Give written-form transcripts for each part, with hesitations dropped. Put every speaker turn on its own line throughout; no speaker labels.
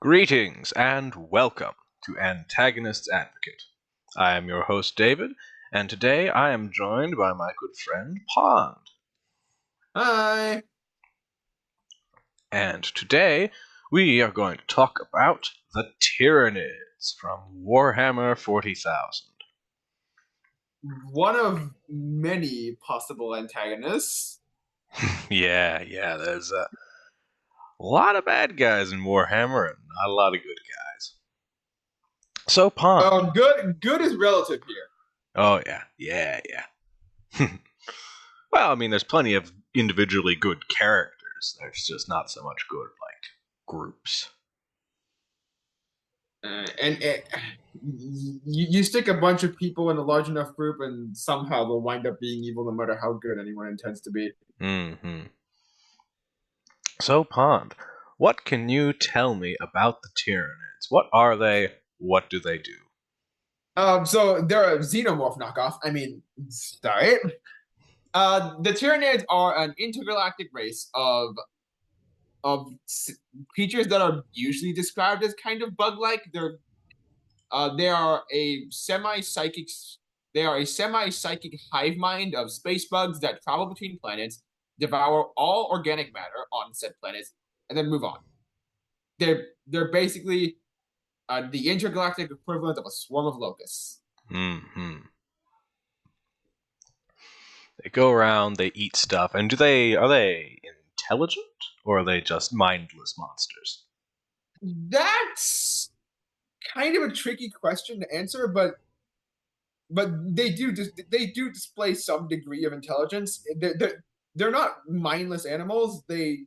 Greetings and welcome to Antagonist's Advocate. I am your host, David, and today I am joined by my good friend, Pond.
Hi.
And today we are going to talk about the Tyranids from Warhammer 40,000.
One of many possible antagonists.
Yeah, there's a lot of bad guys in Warhammer and not a lot of good guys. So, Pond.
Good is relative here.
Oh, yeah. Well, I mean, there's plenty of individually good characters. There's just not so much good, like, groups.
And you stick a bunch of people in a large enough group, and somehow they'll wind up being evil, no matter how good anyone intends to be.
Mm-hmm. So, Pond, what can you tell me about the Tyranids? What are they? What do they do?
So they're a xenomorph knockoff. I mean, sorry. The Tyranids are an intergalactic race of creatures that are usually described as kind of bug-like. They are a semi-psychic. They are a semi-psychic hive mind of space bugs that travel between planets, devour all organic matter on said planets, and then move on. They're basically the intergalactic equivalent of a swarm of locusts.
Mm-hmm. They go around, they eat stuff, and are they intelligent? Or are they just mindless monsters?
That's kind of a tricky question to answer, but they do display some degree of intelligence. They're not mindless animals. They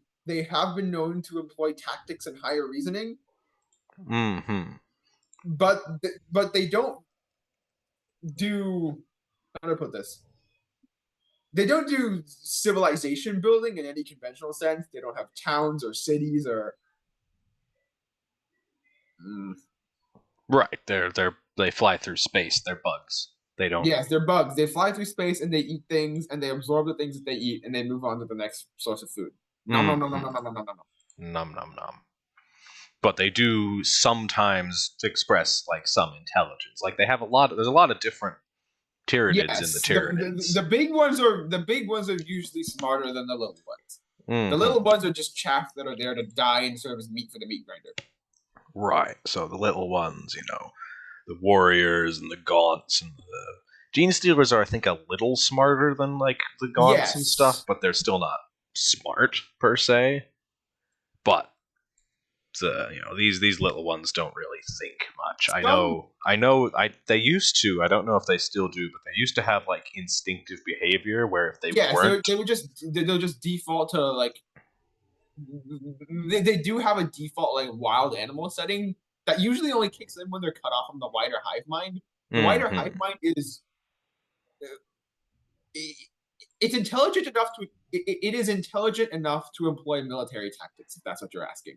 have been known to employ tactics and higher reasoning,
Mm-hmm.
but they don't do, how do I put this? They don't do civilization building in any conventional sense. They don't have towns or cities or mm,
Right. They fly through space. They're bugs. They don't.
yes, they're bugs. They fly through space and they eat things and they absorb the things that they eat and they move on to the next source of food. Nom nom nom nom
Mm-hmm.
nom nom nom nom nom.
Num num num. But they do sometimes express like some intelligence. Like they have a lot. There's a lot of different Tyranids in the
Yes, the
Tyranids.
big ones are usually smarter than the little ones. The
Mm-hmm.
little ones are just chaff that are there to die and serve as meat for the meat grinder.
Right. So the little ones, the warriors and the gaunts and the gene stealers are, I think, a little smarter than like the gaunts and stuff,
Yes.
but they're still not smart per se. But these little ones don't really think much.
Some
They used to. I don't know if they still do, but they used to have like instinctive behavior where if they
yes,
weren't.
they'll just default to like they do have a default like wild animal setting that usually only kicks in when they're cut off from the wider hive mind. The wider hive
Mm-hmm.
mind is uh, it's intelligent enough to it is intelligent enough to employ military tactics if that's what you're asking.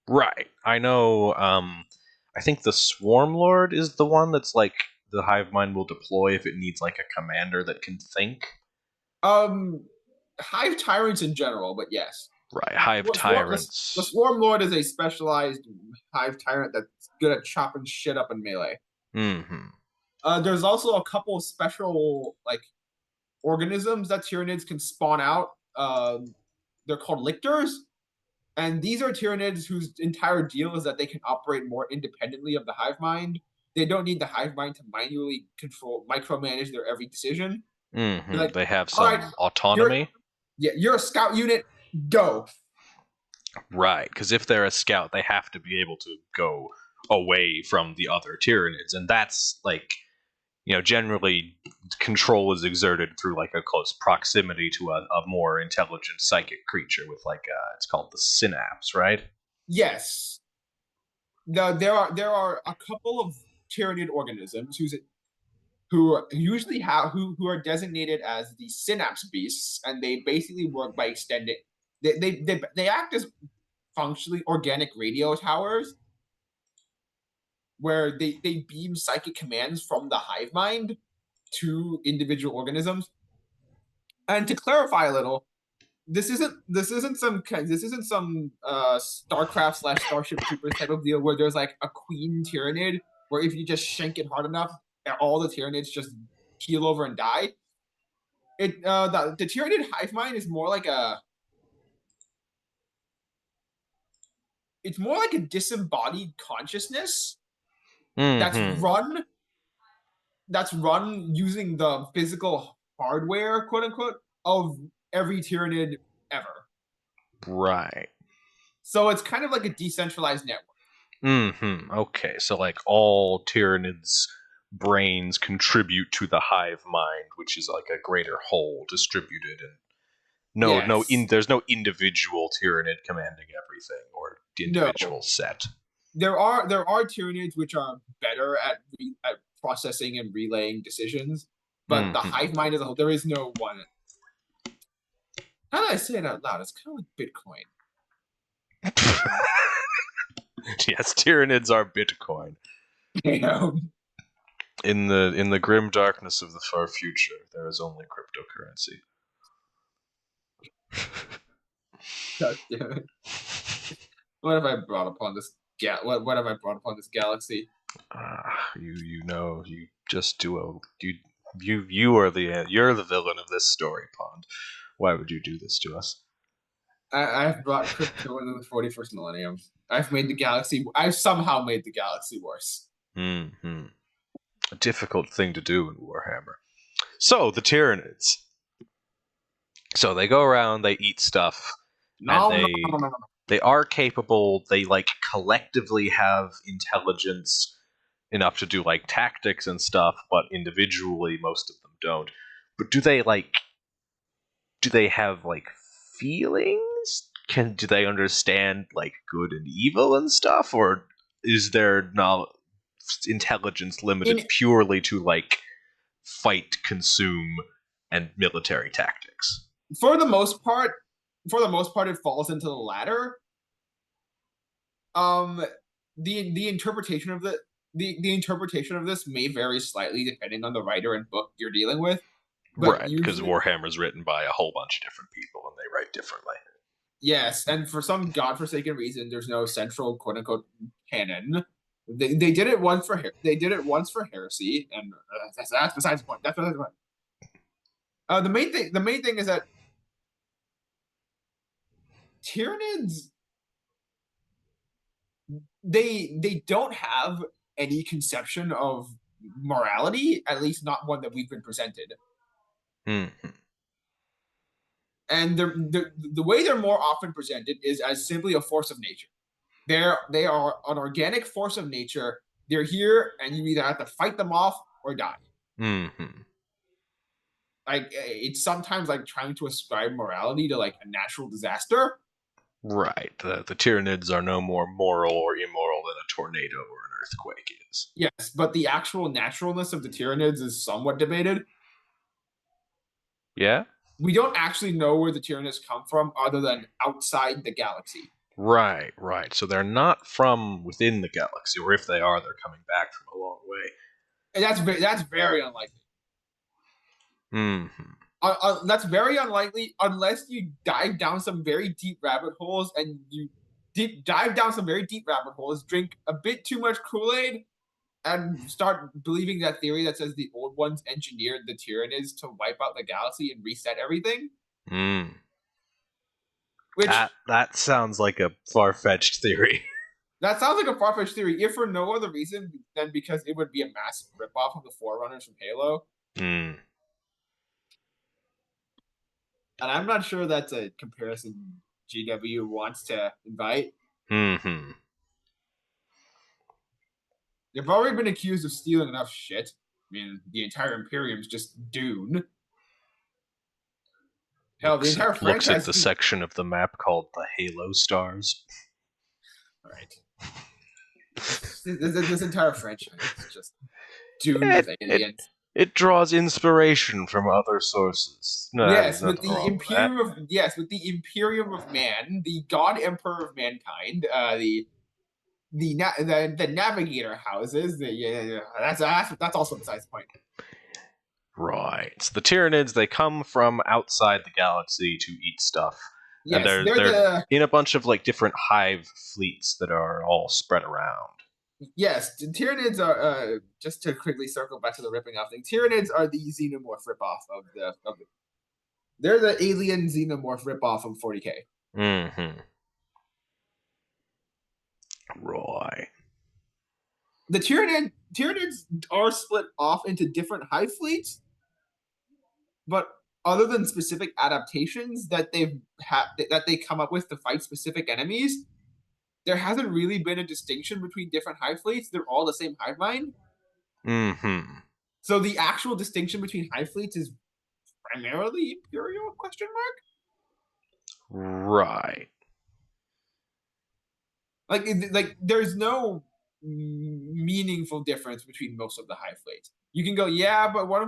Right. I know. I think the Swarm Lord is the one that's like the hive mind will deploy if it needs like a commander that can think.
Um, hive tyrants in general, but yes.
Right. Hive
The
tyrants.
Swarm Lord is a specialized hive tyrant that's good at chopping shit up in melee.
Mm-hmm.
There's also a couple of special like organisms that Tyranids can spawn out. They're called lictors, and these are Tyranids whose entire deal is that they can operate more independently of the hive mind. They don't need the hive mind to manually control, micromanage their every decision. They're
Mm-hmm.
like,
They have
all right,
some
you're
autonomy.
yeah, you're a scout unit, go.
Right. Because if they're a scout, they have to be able to go away from the other Tyranids, and that's like generally control is exerted through like a close proximity to a more intelligent psychic creature with like it's called the synapse, right?
Yes, there are a couple of Tyranid organisms who usually who are designated as the synapse beasts, and they basically work by extending. They act as functionally organic radio towers where they beam psychic commands from the hive mind to individual organisms. And to clarify a little, this isn't some StarCraft slash Starship Troopers type of deal where there's like a queen Tyranid where if you just shank it hard enough, all the Tyranids just keel over and die. The Tyranid hive mind is more like a it's more like a disembodied consciousness that's
Hmm.
run using the physical hardware, quote unquote, of every Tyranid ever.
Right.
So it's kind of like a decentralized network.
Hmm. Okay. So like all Tyranids' brains contribute to the hive mind, which is like a greater whole distributed, and
Yes.
there's no individual Tyranid commanding everything or
No.
individual set.
There are Tyranids which are better at processing and relaying decisions, but the
Hmm.
hive mind as a whole, there is no one. How do I say it out loud? It's kind of like Bitcoin.
Yes, Tyranids are Bitcoin.
You know?
In the grim darkness of the far future, there is only cryptocurrency.
God damn it. What have I brought upon this what have I brought upon this galaxy?
You just do you are you're the villain of this story, Pond. Why would you do this to us?
I've brought crypto into the 41st millennium. I've somehow made the galaxy worse.
Hmm. A difficult thing to do in Warhammer. So the Tyranids. So they go around, they eat stuff, and
No, no, no, no, no.
they are capable. They like collectively have intelligence enough to do like tactics and stuff, but individually most of them don't. But do they have like feelings? Do they understand like good and evil and stuff, or is their knowledge intelligence limited
In
purely to like fight, consume, and military tactics?
for the most part, it falls into the latter. Um, the interpretation of the interpretation of this may vary slightly depending on the writer and book you're dealing with, but
Right, because
usually
Warhammer's written by a whole bunch of different people and they write differently.
yes. And for some godforsaken reason, there's no central quote unquote canon. They did it once for heresy, and that's besides the point. That's besides the point. The main thing is that Tyranids they don't have any conception of morality, at least not one that we've been presented.
Hmm.
And the way they're more often presented is as simply a force of nature. They are an organic force of nature. They're here, and you either have to fight them off or die.
Hmm.
Like it's sometimes like trying to ascribe morality to like a natural disaster.
Right. The Tyranids are no more moral or immoral than a tornado or an earthquake is.
Yes, but the actual naturalness of the Tyranids is somewhat debated.
Yeah?
We don't actually know where the Tyranids come from other than outside the galaxy.
Right, right. So they're not from within the galaxy, or if they are, they're coming back from a long way.
And that's very unlikely.
Hmm.
That's very unlikely unless you dive down some very deep rabbit holes and you dive down some very deep rabbit holes, drink a bit too much Kool-Aid, and start believing that theory that says the old ones engineered the Tyranids to wipe out the galaxy and reset everything.
Hmm.
Which
That sounds like a far fetched theory.
that sounds like a far-fetched theory, if for no other reason than because it would be a massive ripoff of the Forerunners from Halo.
Hmm.
And I'm not sure that's a comparison GW wants to invite.
Hmm.
They've already been accused of stealing enough shit. I mean, the entire Imperium's just Dune. Hell, the entire
Looks at
franchise
the
is
section of the map called the Halo Stars.
all right. This entire franchise is just Dune
It,
with
it
aliens.
it draws inspiration from other sources. No, there's
Yes, with
nothing
the
wrong with that.
Imperium of Man, the God Emperor of mankind, the Navigator houses. That's also besides the point.
Right. So the Tyranids, they come from outside the galaxy to eat stuff. And
Yes,
they're in a bunch of like different hive fleets that are all spread around.
yes, Tyranids are just to quickly circle back to the ripping off thing. Tyranids are the xenomorph ripoff of the they're the alien xenomorph ripoff of 40K.
Mm-hmm. Right.
The Tyranids are split off into different hive fleets, but other than specific adaptations that they come up with to fight specific enemies, there hasn't really been a distinction between different hive fleets. They're all the same hive mind.
Mm-hmm.
So the actual distinction between hive fleets is primarily Imperial question mark.
Right.
Like there's no meaningful difference between most of the hive fleets. You can go, yeah, but one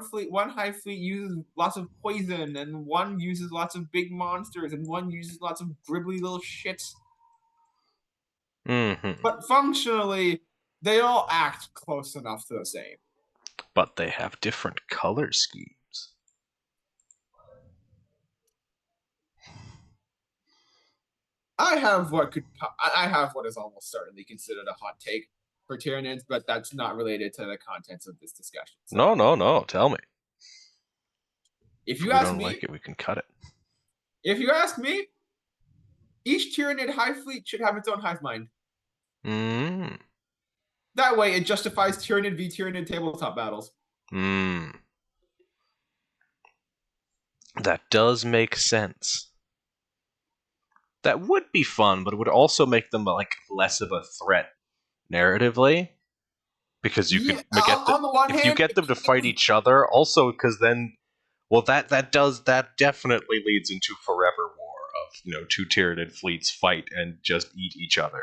hive fleet uses lots of poison, and one uses lots of big monsters, and one uses lots of gribbly little shits.
Mm-hmm.
But functionally, they all act close enough to the same.
But they have different color schemes.
I have what is almost certainly considered a hot take for Tyranids, but that's not related to the contents of this discussion. So
No. Tell me.
if
If
you
we
ask
don't
me,
like it, we can cut it.
if you ask me, each Tyranid hive fleet should have its own hive mind.
Mm.
That way, it justifies Tyranid v Tyranid tabletop battles.
Mm. That does make sense. That would be fun, but it would also make them like less of a threat narratively, because you
Yeah,
could get
on the one
if you
hand,
get them to fight each other. Also, because then, well, that definitely leads into forever war of two Tyranid fleets fight and just eat each other.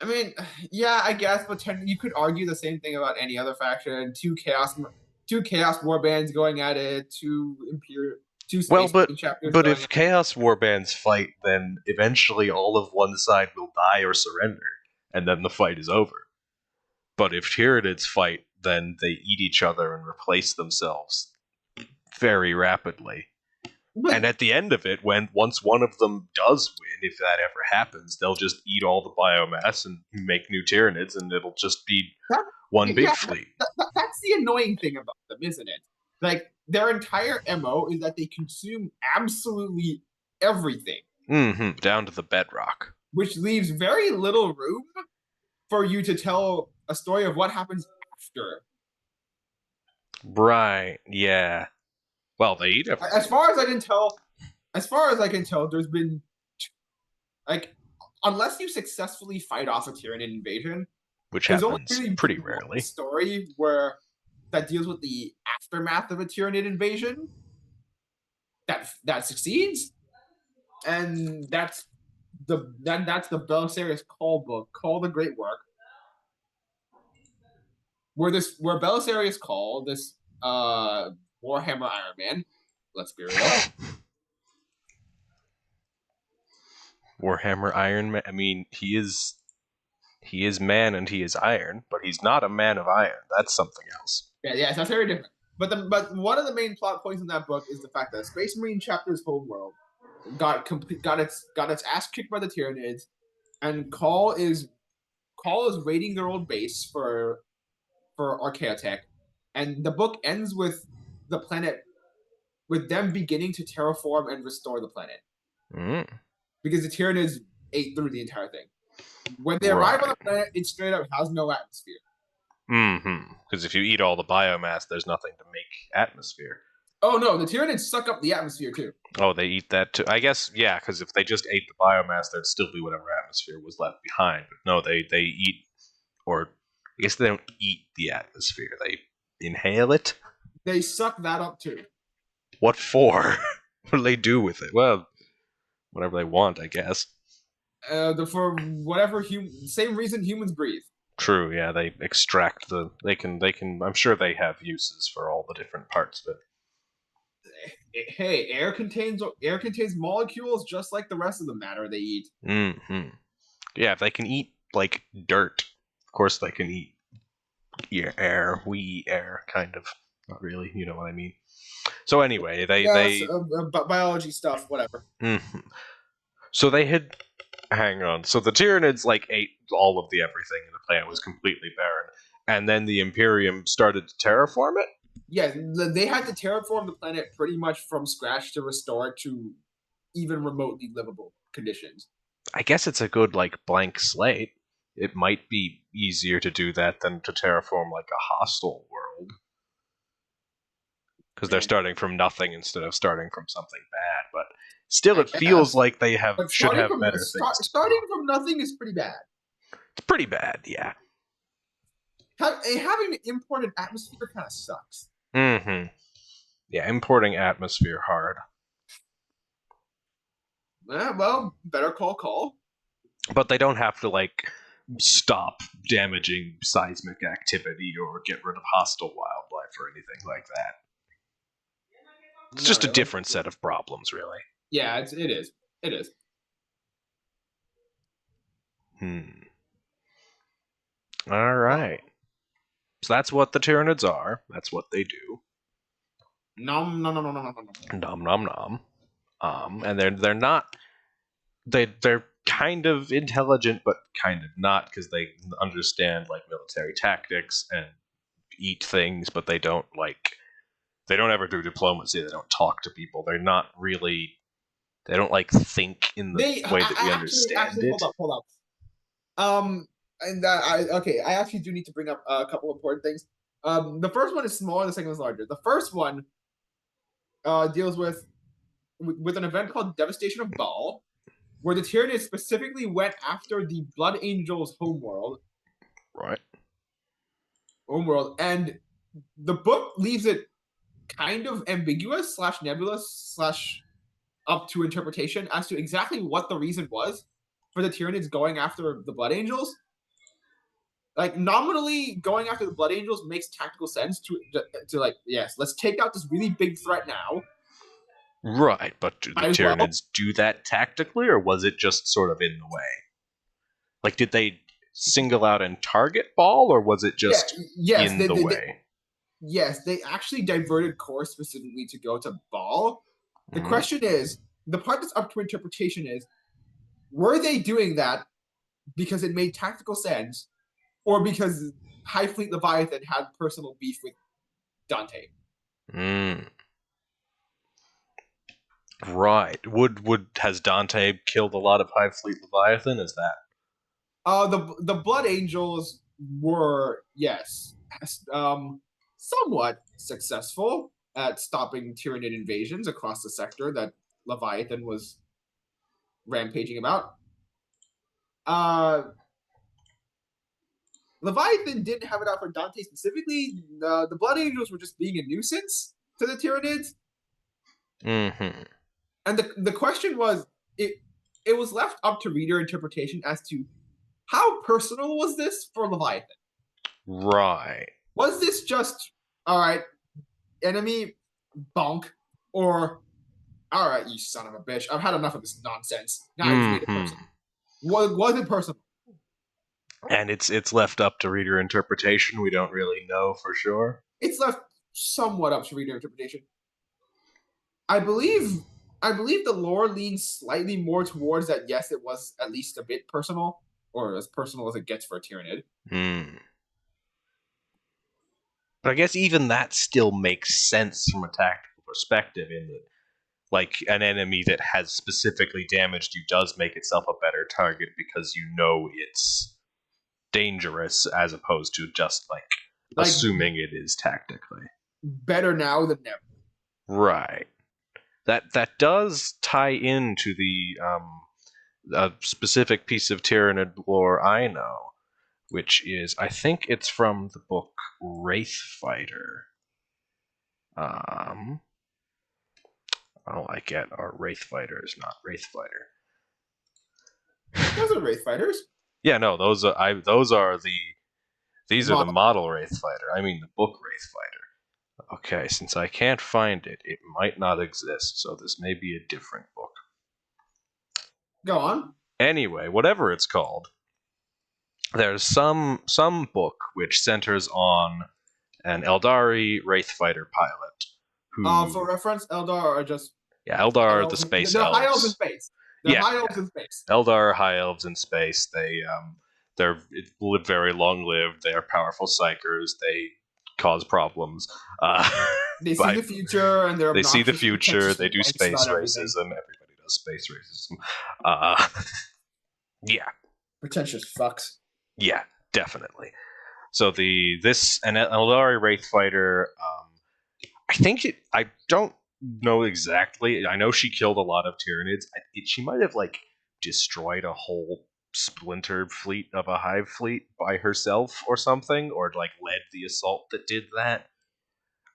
I mean, yeah, I guess, but you could argue the same thing about any other faction. Two chaos warbands going at it. Two
Well,
space
but
marine chapters
but
going
if
at it.
Chaos Warbands fight, then eventually all of one side will die or surrender, and then the fight is over. But if Tyranids fight, then they eat each other and replace themselves very rapidly. And
But
at the end of it, once one of them does win, if that ever happens, they'll just eat all the biomass and make new Tyranids, and it'll just be
that,
one big
yeah,
fleet.
that's the annoying thing about them, isn't it? Like their entire MO is that they consume absolutely everything,
Mm-hmm. Down to the bedrock.
which leaves very little room for you to tell a story of what happens after.
Right, yeah. Well, they eat
As
everything.
far as I can tell, there's been like unless you successfully fight off a Tyranid invasion,
Which
there's only
happens
really
pretty
been one
rarely.
story where that deals with the aftermath of a Tyranid invasion that succeeds, and that's the Belisarius Call book, Call the Great Work, where Belisarius Call, this Warhammer Iron Man, let's be real.
Warhammer Iron Man. I mean, he is man and he is iron, but he's not a man of iron. That's something else.
Yeah, that's very different. But one of the main plot points in that book is the fact that Space Marine chapter's homeworld got its ass kicked by the Tyranids, and Call is raiding their old base for Archaeotech, and the book ends with the planet with them beginning to terraform and restore the planet
Mm,
because the Tyranids ate through the entire thing. When they arrive on
right.
the planet, it straight up has no atmosphere.
Mm-hmm. Because if you eat all the biomass, there's nothing to make atmosphere.
Oh no, the Tyranids suck up the atmosphere too.
Oh, they eat that too. I guess, yeah, because if they just ate the biomass, there'd still be whatever atmosphere was left behind. But no, they eat, or I guess they don't eat the atmosphere. They inhale it.
They suck that up too.
What for? What do they do with it? Well, whatever they want, I guess.
For whatever same reason humans breathe.
True, yeah, they extract the they can I'm sure they have uses for all the different parts of
Hey, air contains molecules just like the rest of the matter they eat.
it. Yeah, if they can eat like dirt, of course they can eat air. We eat air, kind of. Not really, you know what I mean. So anyway,
Yes, biology stuff, whatever.
Mhm. So they had. Hang on. So the Tyranids like ate all of the everything, and the planet was completely barren. And then the Imperium started to terraform it.
Yeah, they had to terraform the planet pretty much from scratch to restore it to even remotely livable conditions.
I guess it's a good like blank slate. It might be easier to do that than to terraform like a hostile world, because they're
Man,
starting from nothing instead of starting from something bad. But still,
I
it feels
guess.
like they
But
should have better things to do.
starting from nothing is pretty bad.
It's pretty bad, yeah.
Having to import an atmosphere kind of sucks.
Mm-hmm. Yeah, importing atmosphere hard.
Well, better call.
But they don't have to like stop damaging seismic activity or get rid of hostile wildlife or anything like that. It's
Not
just a
really.
different set of problems, really.
Yeah, it is. It is.
All right. So that's what the Tyranids are. That's what they do.
Nom nom nom nom nom nom nom.
Nom nom nom. And they're not they're kind of intelligent, but kind of not, because they understand like military tactics and eat things, but they don't ever do diplomacy. They don't talk to people. They're not really. They don't like think in the
They
way that we understand
actually
it.
hold up. And I actually do need to bring up a couple important things. The first one is smaller, the second one is larger. The first one deals with an event called Devastation of Baal, where the Tyranids specifically went after the Blood Angels'
Right.
and the book leaves it kind of ambiguous slash nebulous slash up to interpretation as to exactly what the reason was for the Tyranids going after the Blood Angels. Like nominally going after the Blood Angels makes tactical sense to like, yes, let's take out this really big threat now.
Right, but do the
Might as well.
Tyranids do that tactically, or was it just sort of in the way? Like, did they single out and target Ball, or was it just
Yes,
in the way?
yes, they actually diverted course specifically to go to Baal. The
Mm-hmm.
question is, the part that's up to interpretation is, were they doing that because it made tactical sense, or because High Fleet Leviathan had personal beef with Dante?
Mm. Right. Would has Dante killed a lot of Hive Fleet Leviathan? Is that
The Blood Angels were, yes, somewhat successful at stopping Tyranid invasions across the sector that Leviathan was rampaging about. Leviathan didn't have it out for Dante specifically. The Blood Angels were just being a nuisance to the Tyranids.
Mm-hmm.
And the question was, it was left up to reader interpretation as to how personal was this for Leviathan?
Right.
Was this just, all right, enemy, bonk, or, all right, you son of a bitch, I've had enough of this nonsense. Now I just made it
Mm-hmm.
personal. Was it personal?
And it's left up to reader interpretation. We don't really know for sure.
It's left somewhat up to reader interpretation. I believe the lore leans slightly more towards that. Yes, it was at least a bit personal, or as personal as it gets for a Tyranid.
Mm. But I guess even that still makes sense from a tactical perspective, in that, like, an enemy that has specifically damaged you does make itself a better target because you know it's dangerous, as opposed to just like assuming it is tactically.
Better now than never.
Right. That does tie into the a specific piece of Tyranid lore I know, which is, I think it's from the book Wraith Fighter. Oh, I get our Wraith Fighters, not Wraith Fighter.
Those are Wraith Fighters.
Yeah, no, those are the model Wraith Fighter. I mean the book Wraith Fighter. Okay, since I can't find it, it might not exist, so this may be a different book.
Go on.
Anyway, whatever it's called, there's some book which centers on an Eldari Wraith Fighter pilot
For
who,
reference, Eldar are just
yeah,
high
Eldar are the
elves.
space
They're high elves in
elves.
space. They're
Yeah,
high elves
yeah.
in space.
Eldar are high elves in space. They're very long lived. They are powerful psychers. They cause problems.
They see
By
the future and they're
they see the
obnoxious,
future. They
pretentiously
do
nice
space
about everything.
racism. Everybody does space racism. Uh, yeah,
Pretentious fucks.
yeah, definitely. So this an Eldari Wraith Fighter. I think I don't know exactly. I know she killed a lot of Tyranids. She might have like destroyed a whole splintered fleet of a hive fleet by herself or something, or like led the assault that did that.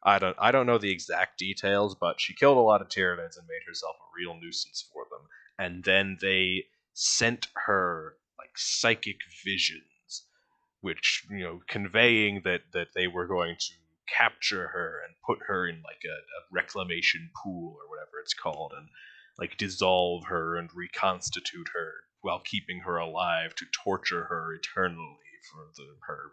I don't know the exact details, but she killed a lot of Tyranids and made herself a real nuisance for them. And then they sent her like psychic visions, which conveying that they were going to capture her and put her in like a reclamation pool or whatever it's called, and like dissolve her and reconstitute her while keeping her alive to torture her eternally for her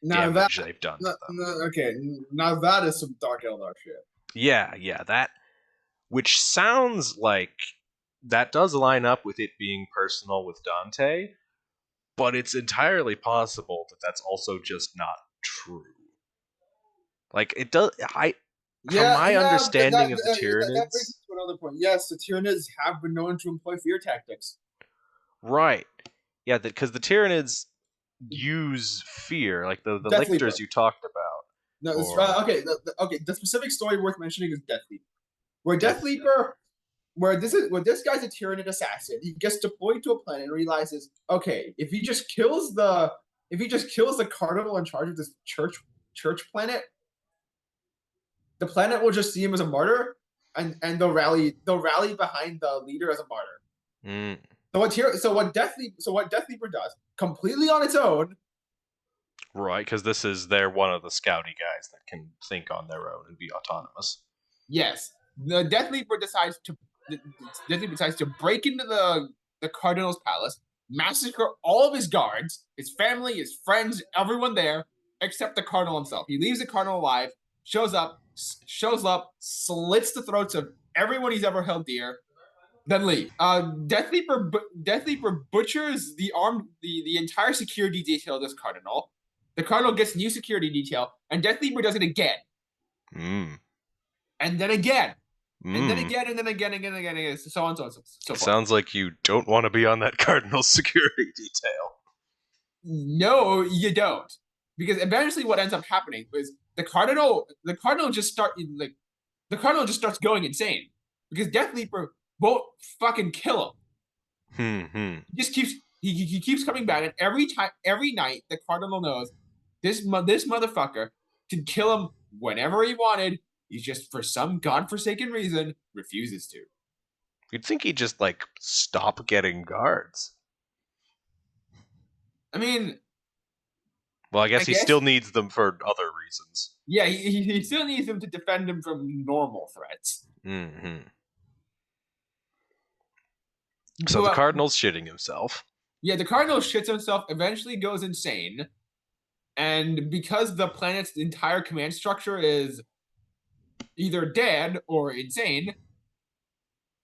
Now that
damage they've done to them.
okay, now that is some Dark Eldar shit.
Yeah, that, which sounds like that does line up with it being personal with Dante, but it's entirely possible that that's also just not true. Like it does, from
Yeah,
my
yeah,
understanding of the
that brings
Tyranids,
us to another point. Yes, the Tyranids have been known to employ fear tactics.
right? Yeah, because the Tyranids use fear, like the
Death
lictors
Leaper.
you talked about,
No, it's
or
okay. Okay, the specific story worth mentioning is Death Leaper, where Death
Death.
Leaper, where this guy's a Tyranid assassin. He gets deployed to a planet and realizes, okay, if he just kills the cardinal in charge of this church planet, the planet will just see him as a martyr, and they'll rally behind the leader as a martyr.
Mm,
So what Death Leaper does completely on its own.
right, because they're one of the scouty guys that can think on their own and be autonomous.
Yes, the Death Leaper decides to break into the Cardinal's palace, massacre all of his guards, his family, his friends, everyone there, except the Cardinal himself. He leaves the Cardinal alive, shows up, slits the throats of everyone he's ever held dear, then leave. Death Leaper butchers the entire security detail of this Cardinal. The Cardinal gets new security detail, and Death Leaper does it again,
Mm,
and then again, and then
mm.
again, and then again, and again, and again, so on, so forth.
Sounds like you don't want to be on that Cardinal security detail.
No, you don't, because eventually, what ends up happening is the Cardinal just starts going insane because Death Leaper won't fucking kill him.
Hmm.
He just keeps coming back, and every night, the Cardinal knows this motherfucker can kill him whenever he wanted. He's just for some godforsaken reason refuses to.
You'd think he'd just like stop getting guards.
I mean,
Well, I
I
guess he
guess
still needs them for other reasons.
yeah, he still needs him to defend him from normal threats.
Hmm. So the
But
Cardinal's shitting himself.
yeah, the Cardinal shits himself, eventually goes insane, and because the planet's entire command structure is either dead or insane,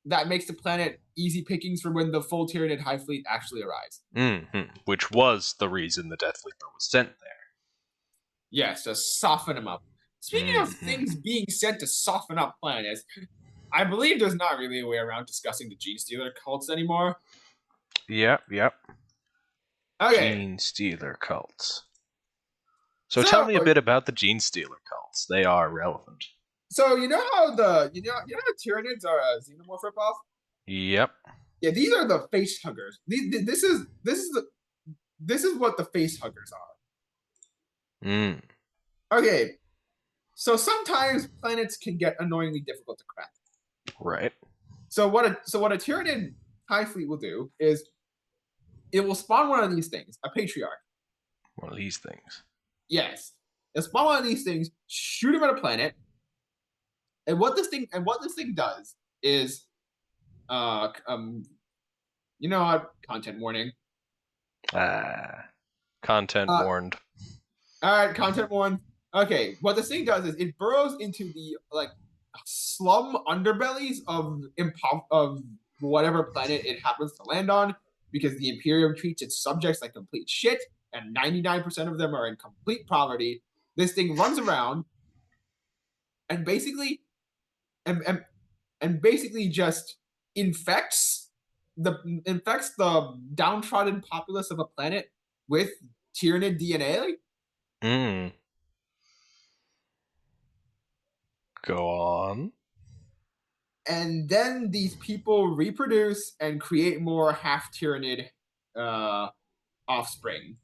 that makes the planet easy pickings for when the full Tyranid Hive Fleet actually arrives.
Which was the reason the Death Leaper was sent there.
Yes, to soften them up. Speaking of
Hmm.
things being sent to soften up planets, I believe there's not really a way around discussing the Gene Stealer cults anymore.
Yep.
Okay,
Gene Stealer cults. So tell
so
me a bit about the Gene Stealer cults. They are relevant.
you know how how Tyranids are a xenomorph ripoff?
Yep.
Yeah, these are the face huggers. This is what the face huggers
Mm.
are. Okay, so sometimes planets can get annoyingly difficult to crack.
Right.
So what a Tyranid Hive Fleet will do is it will spawn one of these things, a patriarch.
One of these things.
Yes, it'll spawn one of these things, shoot him at a planet, and what this thing does is, uh, um, you know what? Content warning.
Ah. Content
Uh,
warned.
all right, content warning. Okay, what this thing does is it burrows into the like slum underbellies of whatever planet it happens to land on, because the Imperium treats its subjects like complete shit, and 99% of them are in complete poverty. This thing runs around and and, and, and basically just infects the downtrodden populace of a planet with Tyranid DNA.
Mm. Go on.
And then these people reproduce and create more half Tyranid offspring.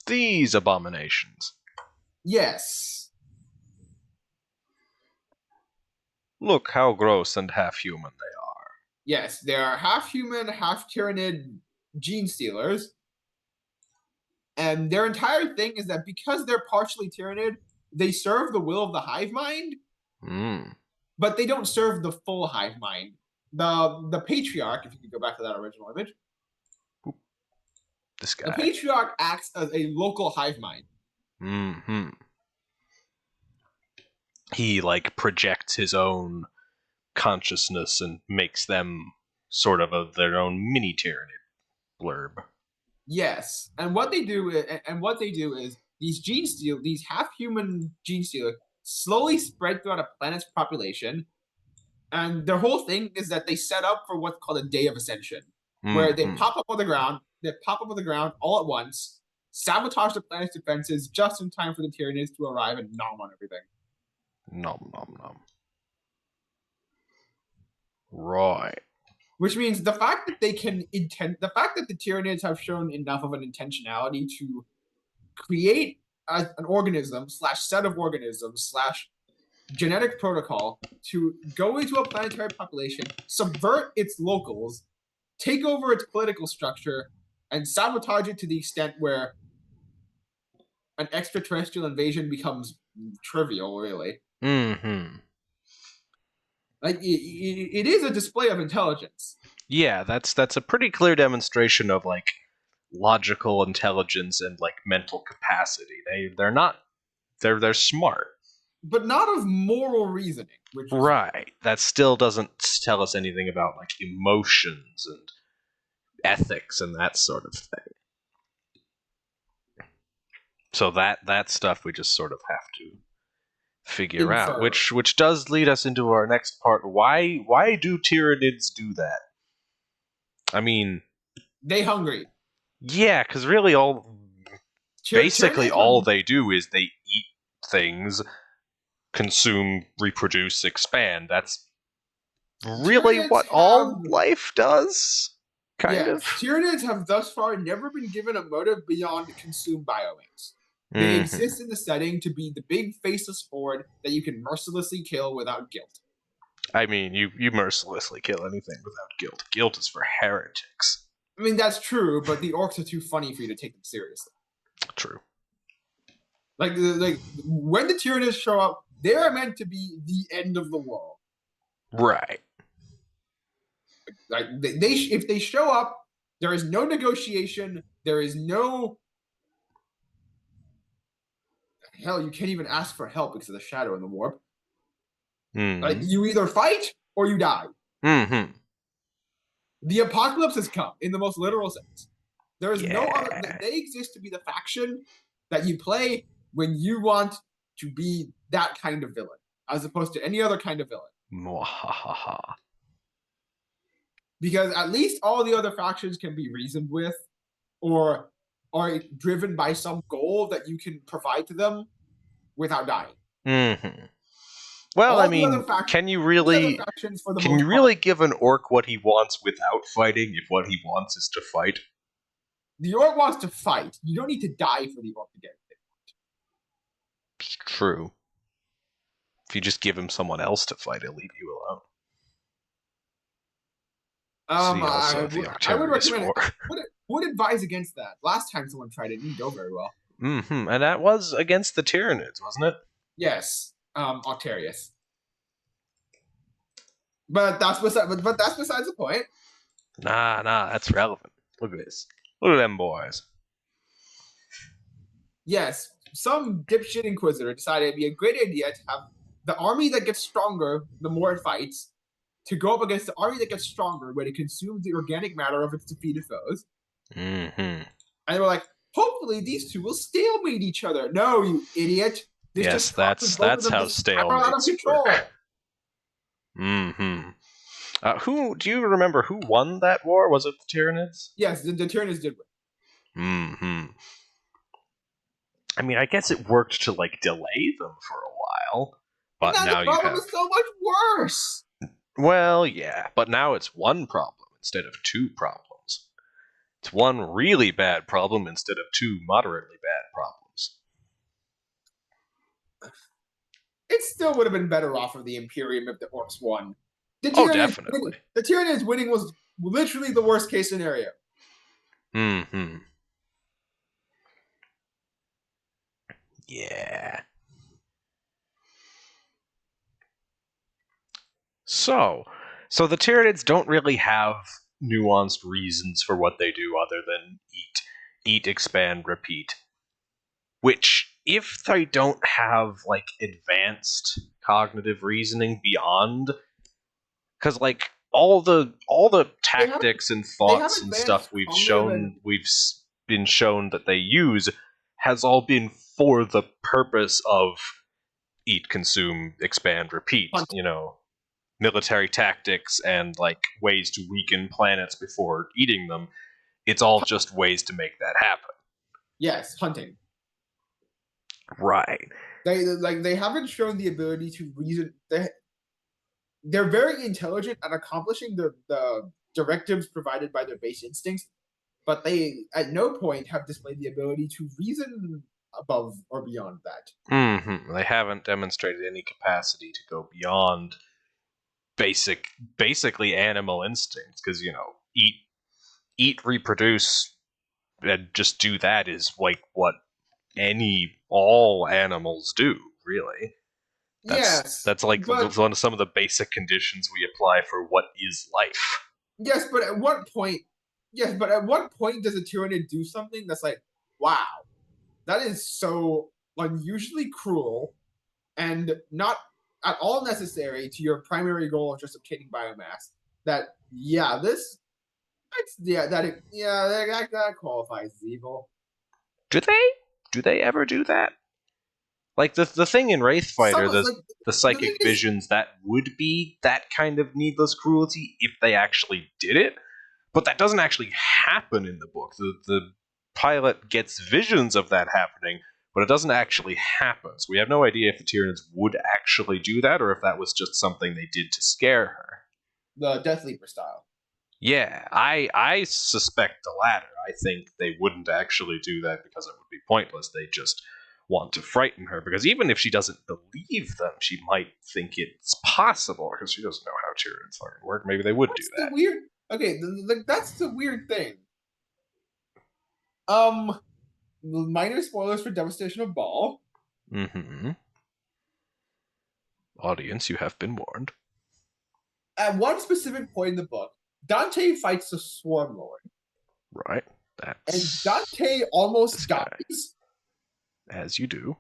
These abominations.
Yes.
Look how gross and half human they are.
Yes, they are half human, half Tyranid gene stealers. And their entire thing is that because they're partially Tyranid, they serve the will of the hive mind, but they don't serve the full hive mind. The patriarch, if you could go back to that original image,
This
the
guy.
patriarch acts as a local hive mind.
Mm-hmm. He like projects his own consciousness and makes them sort of their own mini Tyranid blurb.
Yes, and what they do is these half human gene stealers slowly spread throughout a planet's population, and their whole thing is that they set up for what's called a day of ascension, where they pop up on the ground, all at once, sabotage the planet's defenses just in time for the Tyranids to arrive and nom on everything.
Nom nom nom. Right.
Which means the fact that the fact that the Tyranids have shown enough of an intentionality to create an organism / set of organisms / genetic protocol to go into a planetary population, subvert its locals, take over its political structure, and sabotage it to the extent where an extraterrestrial invasion becomes trivial, really.
Mm-hmm.
Like it is a display of intelligence.
Yeah, that's a pretty clear demonstration of like logical intelligence and like mental capacity. They're smart.
But not of moral reasoning, which is
Right. That still doesn't tell us anything about like emotions and ethics and that sort of thing. So that stuff we just sort of have to figure out,
infer.
which does lead us into our next part. Why do Tyranids do that? I mean,
They hungry.
yeah, because really basically
Tyranids
all
have,
they do is they eat things, consume, reproduce, expand. That's really
Tyranids
what
have
all life does, kind
Yes,
of.
Tyranids have thus far never been given a motive beyond to consume biomass. They
Mm-hmm.
exist in the setting to be the big faceless horde that you can mercilessly kill without guilt.
I mean, you mercilessly kill anything without guilt. Guilt is for heretics.
I mean, that's true, but the orcs are too funny for you to take them seriously.
True.
Like when the Tyranids show up, they are meant to be the end of the world.
Right.
Like if they show up, there is no negotiation. There is no hell. You can't even ask for help because of the shadow in the warp.
Mm-hmm.
Like you either fight or you die.
Mm-hmm.
The apocalypse has come in the most literal sense. There is no other.
Yeah.
They exist to be the faction that you play when you want to be that kind of villain, as opposed to any other kind of villain.
Mwahaha.
Because at least all the other factions can be reasoned with, or are driven by some goal that you can provide to them without dying.
Mm-hmm. Well, I mean, can you really give an orc what he wants without fighting if what he wants is to fight?
The orc wants to fight. You don't need to die for the orc to get it.
It's true. If you just give him someone else to fight, he'll leave you alone.
I would recommend
War.
Would advise against that. Last time someone tried it, didn't go very well.
Mm-hmm. And that was against the Tyranids, wasn't it?
Yes, Octarius. But that's besides the point.
Nah, that's relevant. Look at this. Look at them boys.
Yes, some dipshit inquisitor decided it'd be a great idea to have the army that gets stronger the more it fights to go up against the army that gets stronger when it consumes the organic matter of its defeated foes.
Mm-hmm.
And they were like, hopefully these two will stalemate each other. No, you idiot. This
Yes,
just causes both of
that's
them
how
to spiral out of
stalemates
control.
work. Mm-hmm. Who do you remember who won that war? Was it the Tyranids?
Yes, the Tyranids did win.
Mm-hmm. I mean, I guess it worked to like delay them for a while,
And
but
now
now
the
you
problem
have.
is so much worse.
Well, yeah, but now it's one problem instead of two problems. It's one really bad problem instead of two moderately bad problems.
It still would have been better off for the Imperium if the Orcs won.
Oh, definitely.
The Tyranids winning was literally the worst case scenario.
Mm-hmm. Yeah. So the Tyranids don't really have nuanced reasons for what they do other than eat, expand, repeat. Which, if they don't have like advanced cognitive reasoning beyond, because like all the tactics and
they have
thoughts and
advanced
stuff we've
cognitive
been shown that they use has all been for the purpose of eat, consume, expand, repeat.
Hunt.
You know, military tactics and like ways to weaken planets before eating them. It's all just ways to make that happen.
Yes, hunting.
Right.
They haven't shown the ability to reason. They're very intelligent at accomplishing the directives provided by their base instincts, but they at no point have displayed the ability to reason above or beyond that.
Mm-hmm. They haven't demonstrated any capacity to go beyond basically animal instincts, because eat, reproduce, and just do that is like what all animals do, really.
Yes,
That's like
but
one of some of the basic conditions we apply for what is life.
yes, but at what point? Yes, but at what point does a Tyranid do something that's like, wow, that is so unusually cruel and not at all necessary to your primary goal of just obtaining biomass? That that qualifies as evil.
Do they? Do they ever do that? Like the thing in Wraithfighter, the
The thing
psychic
is,
visions, that would be that kind of needless cruelty if they actually did it, but that doesn't actually happen in the book. The pilot gets visions of that happening, but it doesn't actually happen. So we have no idea if the Tyranids would actually do that, or if that was just something they did to scare her.
the Death Leaper style.
Yeah, I suspect the latter. I think they wouldn't actually do that because it would be pointless. They just want to frighten her, because even if she doesn't believe them, she might think it's possible because she doesn't know how Tyranids fucking work. Maybe they would do that.
Okay, that's the weird thing. Minor spoilers for Devastation of Baal.
Mm-hmm. Audience, you have been warned.
At one specific point in the book, Dante fights the Swarm Lord.
Right.
And Dante almost
guy.
dies.
As you do.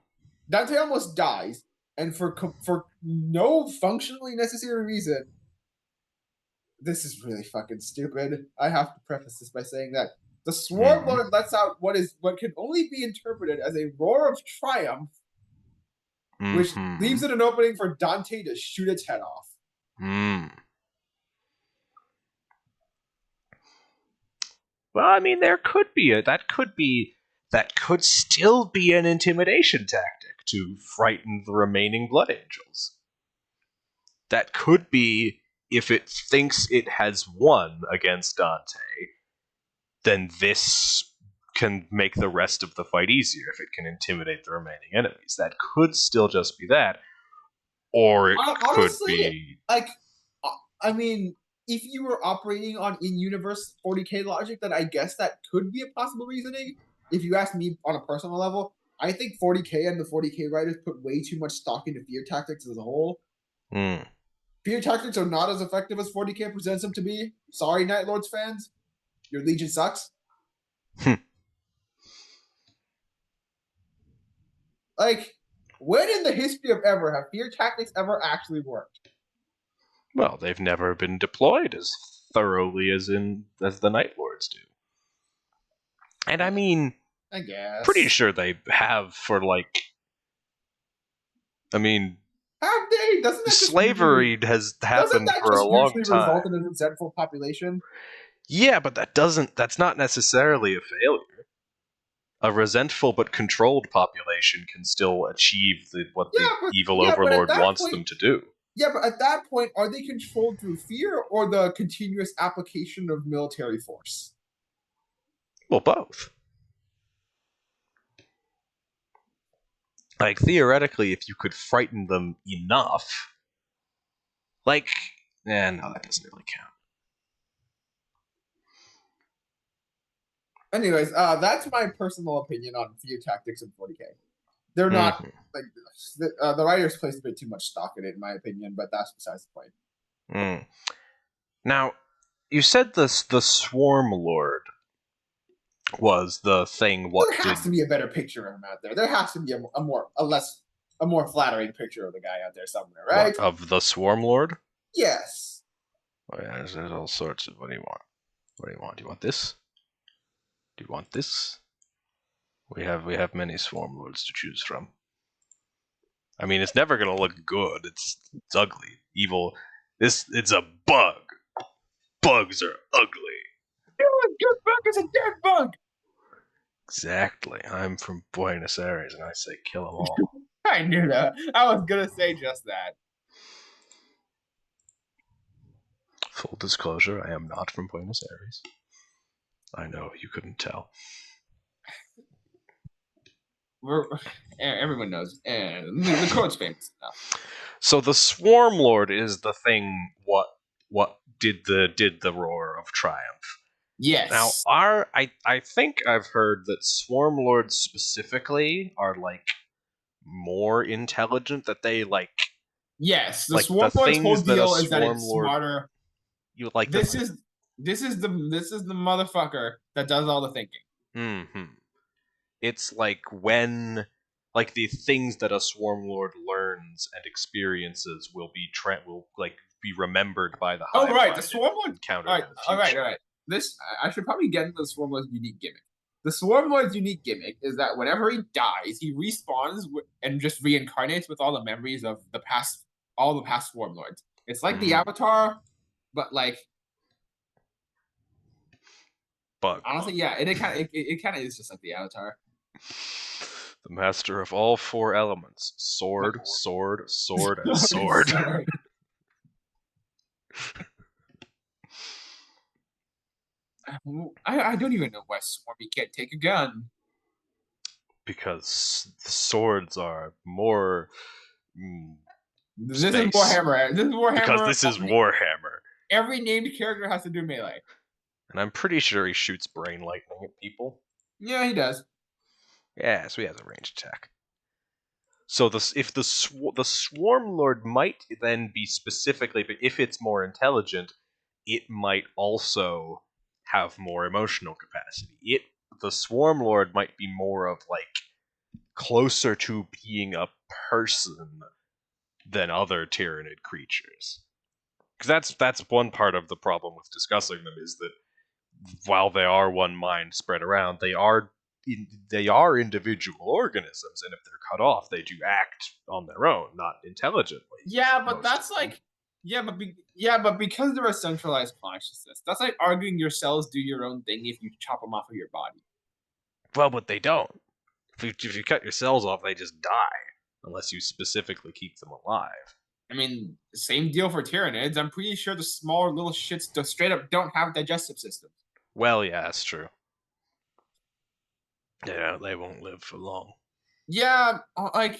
Dante almost dies, and for no functionally necessary reason, this is really fucking stupid. I have to preface this by saying that the Swarm Lord lets out what can only be interpreted as a roar of triumph, which leaves it an opening for Dante to shoot its head off.
Well, I mean, that could still be an intimidation tactic to frighten the remaining Blood Angels. That could be, if it thinks it has won against Dante, then this can make the rest of the fight easier if it can intimidate the remaining enemies. That could still just be that, or it
Honestly,
could be
I mean, if you were operating on in-universe 40k logic, then I guess that could be a possible reasoning. If you ask me on a personal level, I think 40k and the 40k writers put way too much stock into fear tactics as a whole. Fear tactics are not as effective as 40k presents them to be. Sorry, Night Lords fans. Your Legion sucks. Like, when in the history of ever have fear tactics ever actually worked?
Well, they've never been deployed as thoroughly as the Night Lords do. And I mean,
I
pretty
guess.
sure they have for like. I mean,
Have they?
slavery has
Doesn't
happened
that
for a
just
long
usually
time.
result in a resentful population?
Yeah, but that's not necessarily a failure. A resentful but controlled population can still achieve what the evil
But at
overlord
that
wants
point,
them to do.
yeah, but at that point, are they controlled through fear or the continuous application of military force?
Well, both. Like, theoretically, if you could frighten them enough, like, no, that doesn't really count.
Anyways, that's my personal opinion on fear tactics in 40K. They're not
Mm-hmm.
like the writers placed a bit too much stock in it, in my opinion, but that's besides the point.
Mm. Now, you said the Swarm Lord was the thing. What
There has
did
to be a better picture of him out there. There has to be a more flattering picture of the guy out there somewhere, right?
what of the Swarm Lord?
Yes.
Oh, yeah, there's all sorts of. What do you want? What do you want? Do you want this? Do you want this? We have many Swarm Lords to choose from. I mean, it's never gonna look good. It's ugly, evil. It's a bug. Bugs are ugly.
Good bug is a dead bug.
Exactly. I'm from Buenos Aires, and I say kill them all.
I knew that. I was gonna say just that.
Full disclosure: I am not from Buenos Aires. I know you couldn't tell.
Everyone knows, and the quote's famous enough.
So the Swarm Lord is the thing. What did the roar of triumph? Now,
Yes.
I think I've heard that Swarm Lords specifically are like more intelligent. That they
Yes, the
like the
Swarm Lord's whole
things that a
deal is that
Swarm
it's
Lord
smarter.
you like the.
This is the motherfucker that does all the thinking.
Mm-hmm. It's like when like the things that a Swarm Lord learns and experiences will like be remembered by the
Oh
Hive
right, the
Mind and
Swarm Lord.
encountered
All right,
in the
all right,
future.
all right. This I should probably get into the Swarm Lord's unique gimmick. The Swarm Lord's unique gimmick is that whenever he dies, he respawns and just reincarnates with all the memories of all the past Swarm Lords. It's like the
Mm.
Avatar, but like
Bug.
honestly, yeah, it kind of is just like the Avatar.
The master of all four elements: sword, sword, sword, and sword.
Sorry. I don't even know why Swarmy can't take a gun.
Because swords are more
This is
space.
Warhammer. This is
Because
Warhammer.
this is Warhammer.
Every named character has to do melee.
And I'm pretty sure he shoots brain lightning at people.
Yeah, he does.
Yeah, so he has a ranged attack. So if the Swarm Lord might then be specifically, but if it's more intelligent, it might also have more emotional capacity. The Swarm Lord might be more of like closer to being a person than other Tyranid creatures. Because that's one part of the problem with discussing them is that while they are one mind spread around, they are individual organisms, and if they're cut off, they do act on their own, not intelligently.
Yeah, but
Most
that's
of them.
like, yeah, but because they're a centralized consciousness, that's like arguing your cells do your own thing if you chop them off of your body.
Well, but they don't. If you cut your cells off, they just die unless you specifically keep them alive.
I mean, same deal for Tyranids. I'm pretty sure the smaller little shits just straight up don't have digestive systems.
Well, yeah, that's true. Yeah, they won't live for long.
Yeah, like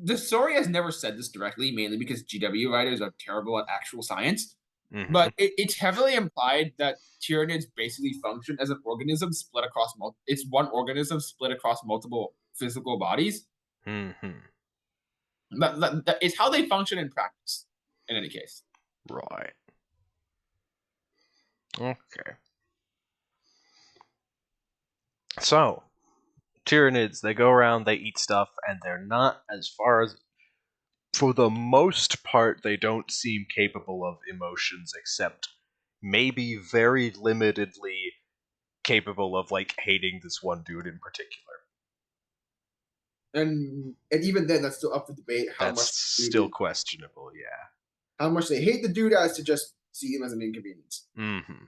the story has never said this directly, mainly because GW writers are terrible at actual science.
Mm-hmm.
But it's heavily implied that Tyranids basically function as an organism split across it's one organism split across multiple physical bodies.
Mm-hmm.
It's how they function in practice. In any case,
Right. Okay. So, Tyranids, they go around, they eat stuff, and they're not, as far as, for the most part, they don't seem capable of emotions, except maybe very limitedly capable of, like, hating this one dude in particular.
And even then, that's still up for debate how
That's
much
still questionable, yeah.
how much they hate the dude as to just see him as an inconvenience.
Mm-hmm.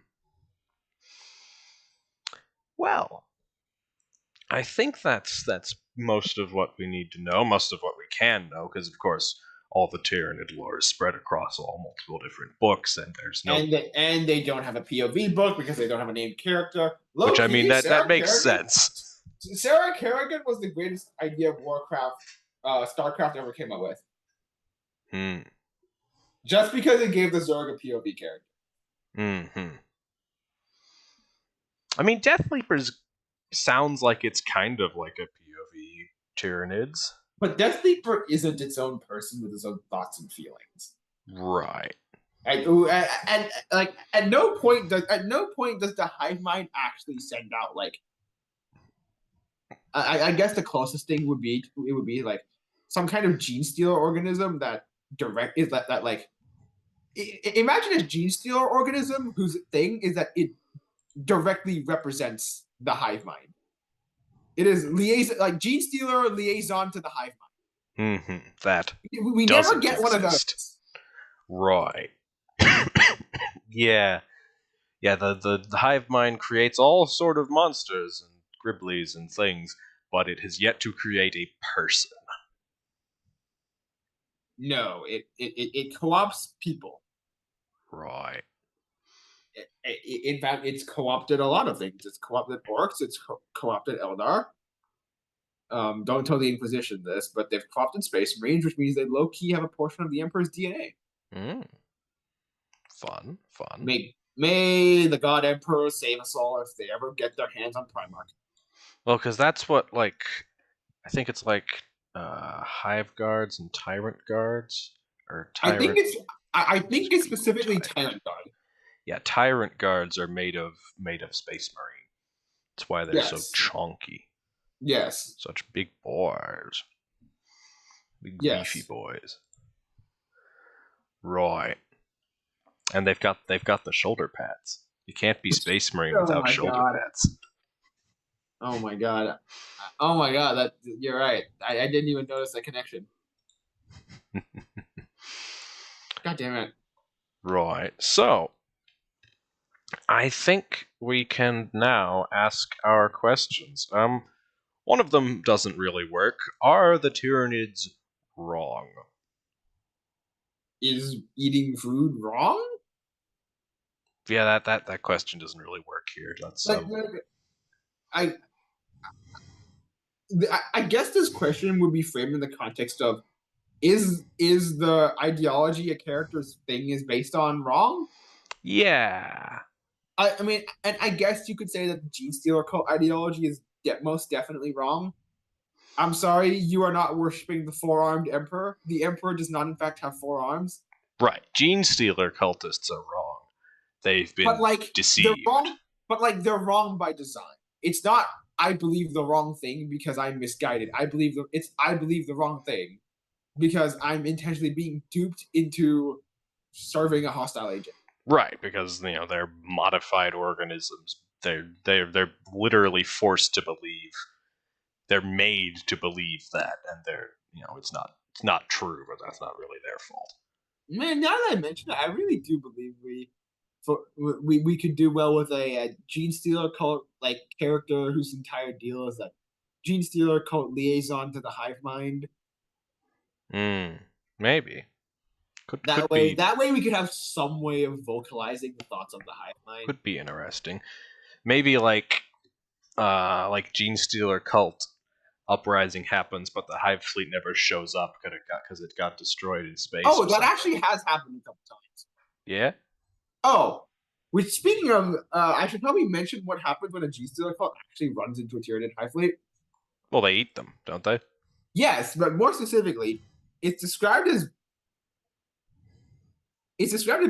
Well, I think that's most of what we need to know, most of what we can know, because of course all the Tyranid lore is spread across all multiple different books, and there's no.
And they don't have a POV book because they don't have a named character. Low
Which I mean
key,
that makes sense.
Sarah Kerrigan was the greatest idea of Warcraft, StarCraft ever came up with.
Hmm.
Just because it gave the Zerg a POV character.
Mm-hmm. I mean, Deathleapers sounds like it's kind of like a POV Tyranids.
But Deathleaper isn't its own person with its own thoughts and feelings.
Right.
And like at no point does the hive mind actually send out like I guess the closest thing would be like some kind of gene stealer organism that direct is that like imagine a gene stealer organism whose thing is that it directly represents the hive mind. It is liaison like gene stealer liaison to the hive
mind. Mm-hmm. That
we never get
exist.
one of those.
Right. Yeah. Yeah, the hive mind creates all sort of monsters and gribblies and things, but it has yet to create a person.
No, it co-opts people.
Right.
In fact, it's co-opted a lot of things. It's co-opted orcs. It's co-opted Eldar. Don't tell the Inquisition this, but they've co-opted Space Marines, which means they low-key have a portion of the Emperor's DNA.
Fun.
May the God Emperor save us all if they ever get their hands on Primarch.
Well, because that's what, like, I think it's like Hive Guards and Tyrant Guards, or Tyrant.
I think it's specifically Tyrant Guard.
Yeah, Tyrant Guards are made of Space Marine. That's why they're so chunky.
Yes.
Such big boys. Big beefy boys. Right. And they've got the shoulder pads. You can't be Space Marine without shoulder pads.
Oh my god. Oh my god, that you're right. I didn't even notice that connection. God damn it.
Right. So, I think we can now ask our questions. One of them doesn't really work. Are the Tyranids wrong?
Is eating food wrong?
Yeah, that question doesn't really work here. That's
I guess this question would be framed in the context of is the ideology a character's thing is based on wrong?
Yeah.
I mean, and I guess you could say that the Gene Stealer cult ideology is most definitely wrong. I'm sorry, you are not worshiping the four-armed Emperor. The Emperor does not, in fact, have 4 arms.
Right. Gene Stealer cultists are wrong. They've been deceived.
They're wrong, but they're wrong by design. It's not I believe the wrong thing because I'm misguided. I believe the wrong thing because I'm intentionally being duped into serving a hostile agent.
Right, because they're modified organisms. They're literally forced to believe. They're made to believe that, and they're it's not true, but that's not really their fault.
Man, now that I mention it, I really do believe we could do well with a Gene Stealer cult character whose entire deal is that Gene Stealer cult liaison to the hive mind.
Maybe.
That way we could have some way of vocalizing the thoughts of the hive mind.
Could be interesting. Maybe like Gene Stealer cult uprising happens, but the hive fleet never shows up because it got destroyed in space.
Oh, that actually has happened a couple times.
Yeah.
Oh, which speaking of, I should probably mention what happens when a Gene Stealer cult actually runs into a Tyranid hive fleet.
Well, they eat them, don't they?
Yes, but more specifically, it's described as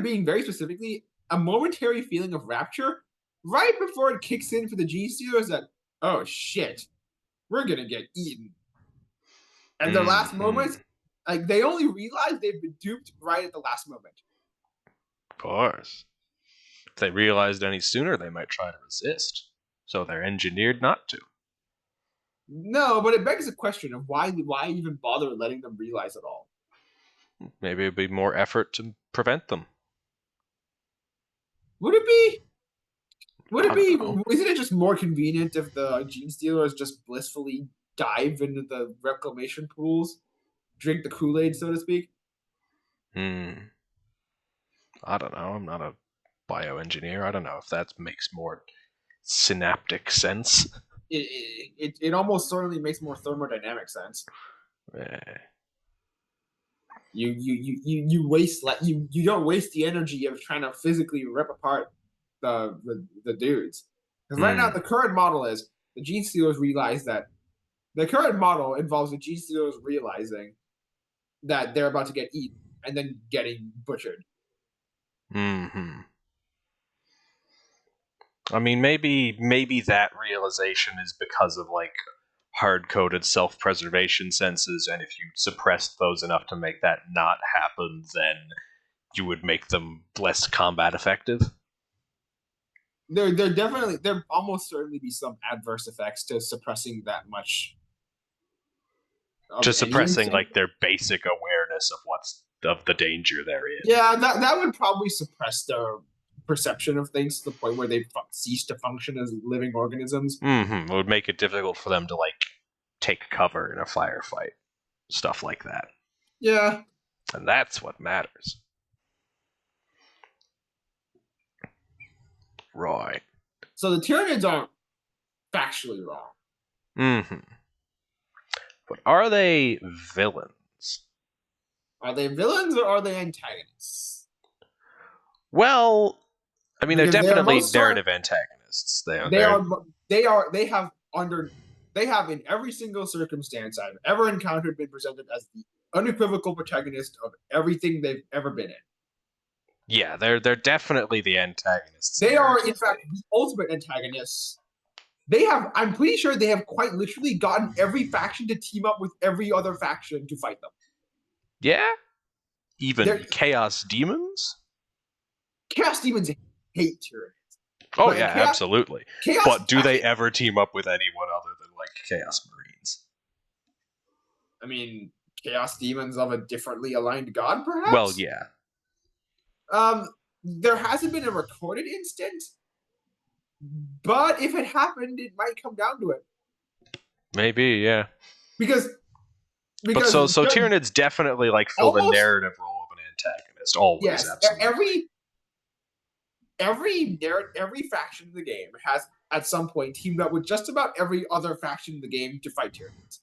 being very specifically a momentary feeling of rapture right before it kicks in for the Gene Stealers that, oh shit, we're gonna get eaten. And their last moments, like they only realize they've been duped right at the last moment.
Of course. If they realized any sooner, they might try to resist. So they're engineered not to.
No, but it begs the question of why even bother letting them realize it all?
Maybe it'd be more effort to prevent them.
Would it be? Would it
I
be?
don't know.
Isn't it just more convenient if the gene stealers just blissfully dive into the reclamation pools, drink the Kool-Aid, so to speak?
I don't know. I'm not a bioengineer. I don't know if that makes more synaptic sense.
It almost certainly makes more thermodynamic sense. You waste you don't waste the energy of trying to physically rip apart the dudes. Because right now the current model is the gene stealers realize that the current model involves the gene stealers realizing that they're about to get eaten and then getting butchered.
I mean, maybe that realization is because of like hard-coded self-preservation senses, and if you suppressed those enough to make that not happen, then you would make them less combat effective.
There almost certainly be some adverse effects to suppressing that much.
Just suppressing like their basic awareness of the danger they're in.
Yeah, that would probably suppress their perception of things to the point where they cease to function as living organisms.
It would make it difficult for them to like take cover in a firefight, stuff like that.
Yeah,
and that's what matters. Right.
So the Tyranids aren't factually wrong.
But are they villains?
Are they villains or are they antagonists?
Well, I mean,
Because
they're definitely narrative antagonists.
They have in every single circumstance I've ever encountered been presented as the unequivocal protagonist of everything they've ever been in.
Yeah, they're definitely the antagonists.
They are, in fact, the ultimate antagonists. I'm pretty sure they have quite literally gotten every faction to team up with every other faction to fight them.
Yeah? Even Chaos Demons?
Chaos Demons hate Tyranids.
Oh, yeah, absolutely. But do they ever team up with anyone other than, like, Chaos Marines?
I mean, Chaos Demons of a differently aligned god, perhaps?
Well, yeah.
There hasn't been a recorded instance, but if it happened, it might come down to it.
Maybe, yeah.
Because
so Tyranids definitely like fill the narrative role of an antagonist. Always,
yes,
absolutely.
Every faction in the game has at some point teamed up with just about every other faction in the game to fight Tyranids.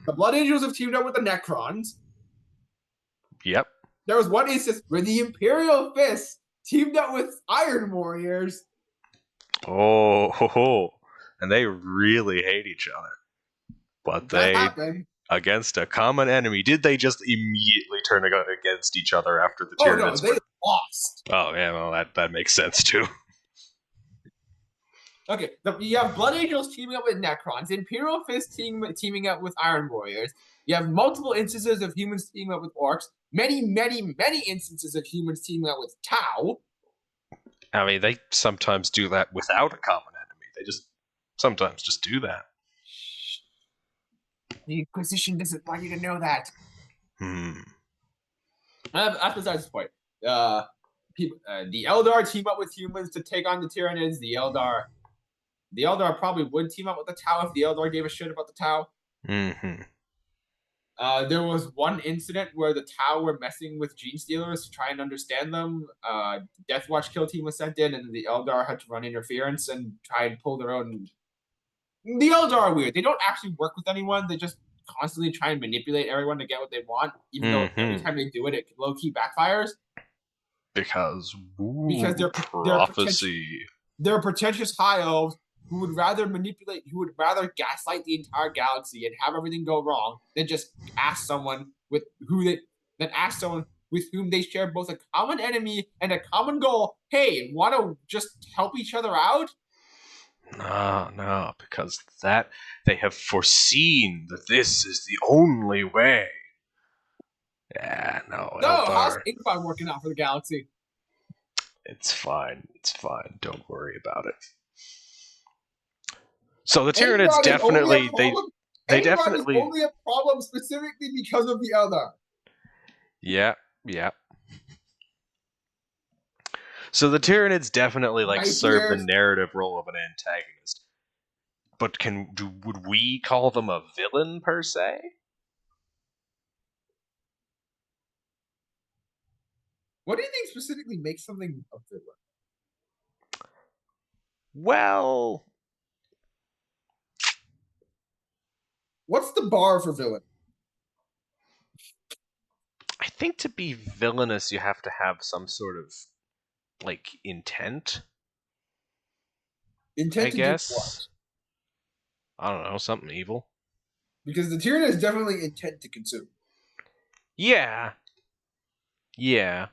The Blood Angels have teamed up with the Necrons.
Yep.
There was one instance where the Imperial Fist teamed up with Iron Warriors.
Oh, and they really hate each other. But against a common enemy, did they just immediately turn against each other after the Tyranids?
Oh, no, they lost.
Oh, yeah, well, that makes sense, too.
Okay, you have Blood Angels teaming up with Necrons, Imperial Fist teaming up with Iron Warriors. You have multiple instances of humans teaming up with Orcs. Many, many, many instances of humans teaming up with Tau.
I mean, they sometimes do that without a common enemy. They sometimes just do that.
The Inquisition doesn't want you to know that. That's besides the point. The Eldar team up with humans to take on the Tyranids. The Eldar probably would team up with the Tau if the Eldar gave a shit about the Tau. There was one incident where the Tau were messing with Gene Stealers to try and understand them. Death Watch kill team was sent in, and the Eldar had to run interference and try and pull their own. The Eldar are weird. They don't actually work with anyone. They just constantly try and manipulate everyone to get what they want, even though every time they do it, it low-key backfires.
Because
they're
prophecy.
They're pretentious high elves who would rather gaslight the entire galaxy and have everything go wrong than just ask someone with whom they share both a common enemy and a common goal. Hey, want to just help each other out?
No, no, because that they have foreseen that this is the only way. Yeah, no,
No, how's
Eldar.
Ingvar working out for the galaxy?
It's fine. It's fine. Don't worry about it. So the Tyranids
Ingvar is only a
definitely
problem.
they
Ingvar is
definitely
only a problem specifically because of the Eldar.
yeah, yeah. So the Tyranids definitely like
Night
serve the
Bears.
narrative role of an antagonist. But would we call them a villain per se?
What do you think specifically makes something a villain?
Well,
What's the bar for villain?
I think to be villainous you have to have some sort of like intent, I
Intent to do what?
guess. I don't know, something evil.
Because the Tyranid is definitely intent to consume.
Yeah. Yeah.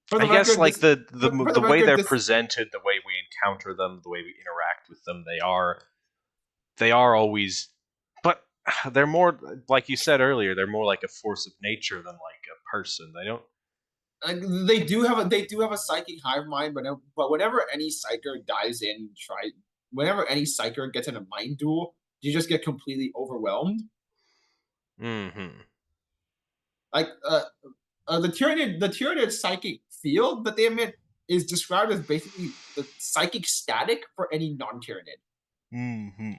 For
I
the
guess
record,
like
this for
the
the
way
record,
they're
this
presented, the way we encounter them, the way we interact with them, they are always, but they're more like you said earlier, they're more like a force of nature than like a person. They don't.
they do have a psychic hive mind, but whenever any psyker dives in, whenever any psyker gets in a mind duel, you just get completely overwhelmed.
Mm-hmm.
Like the Tyranid psychic field that they emit is described as basically the psychic static for any non-Tyranid,
Mm-hmm.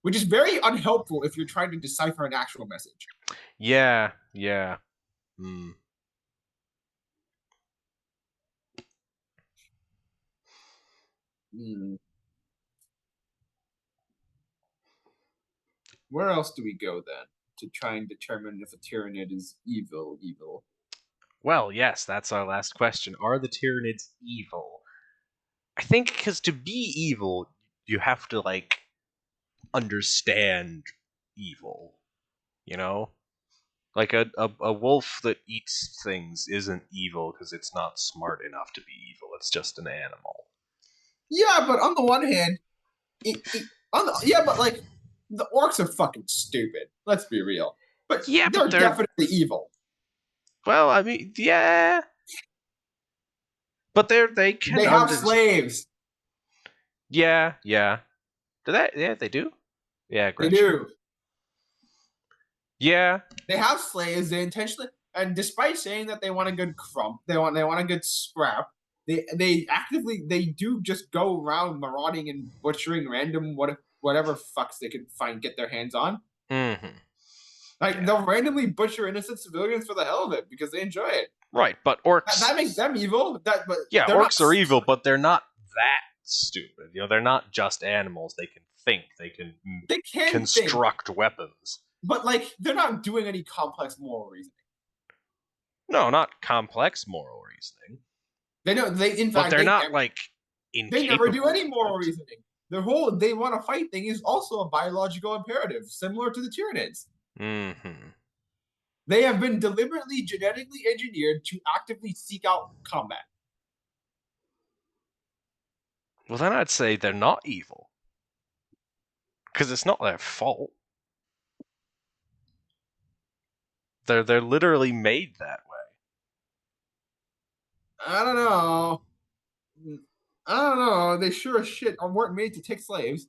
which is very unhelpful if you're trying to decipher an actual message.
Yeah. Yeah. Mm.
Hmm. Where else do we go then to try and determine if a Tyranid is evil? Evil.
Well, yes, that's our last question. Are the Tyranids evil? I think because to be evil, you have to like understand evil. You know, like a wolf that eats things isn't evil because it's not smart enough to be evil. It's just an animal.
Yeah, but on the one hand, but like the orcs are fucking stupid. Let's be real. But
Yeah, but
they're
they're
definitely evil.
well. I mean, yeah, but they
They
can
have
under.
slaves.
Yeah, yeah. Do that? Yeah, they do. Yeah,
They
Gretchen.
do.
Yeah.
They have slaves. They intentionally, and despite saying that they want a good crump, they want a good scrap. They do just go around marauding and butchering random whatever fucks they can find get their hands on.
Mm-hmm.
Like
Yeah.
they'll randomly butcher innocent civilians for the hell of it because they enjoy it.
Right, but
That makes
orcs.
them evil. But
Yeah,
they're not.
orcs are evil, but they're not that stupid. They're not just animals. They can think. They can
They can think,
construct weapons.
but like they're not doing any complex moral reasoning.
No, not complex moral reasoning,
They know they. In
but
fact,
they're not like
they never do
incapable
any
of
moral
it.
reasoning. Their whole they want to fight thing is also a biological imperative, similar to the Tyranids.
Mm-hmm.
They have been deliberately genetically engineered to actively seek out combat.
Well, then I'd say they're not evil because it's not their fault. They're literally made that way.
I don't know. I don't know. They sure as shit weren't made to take slaves.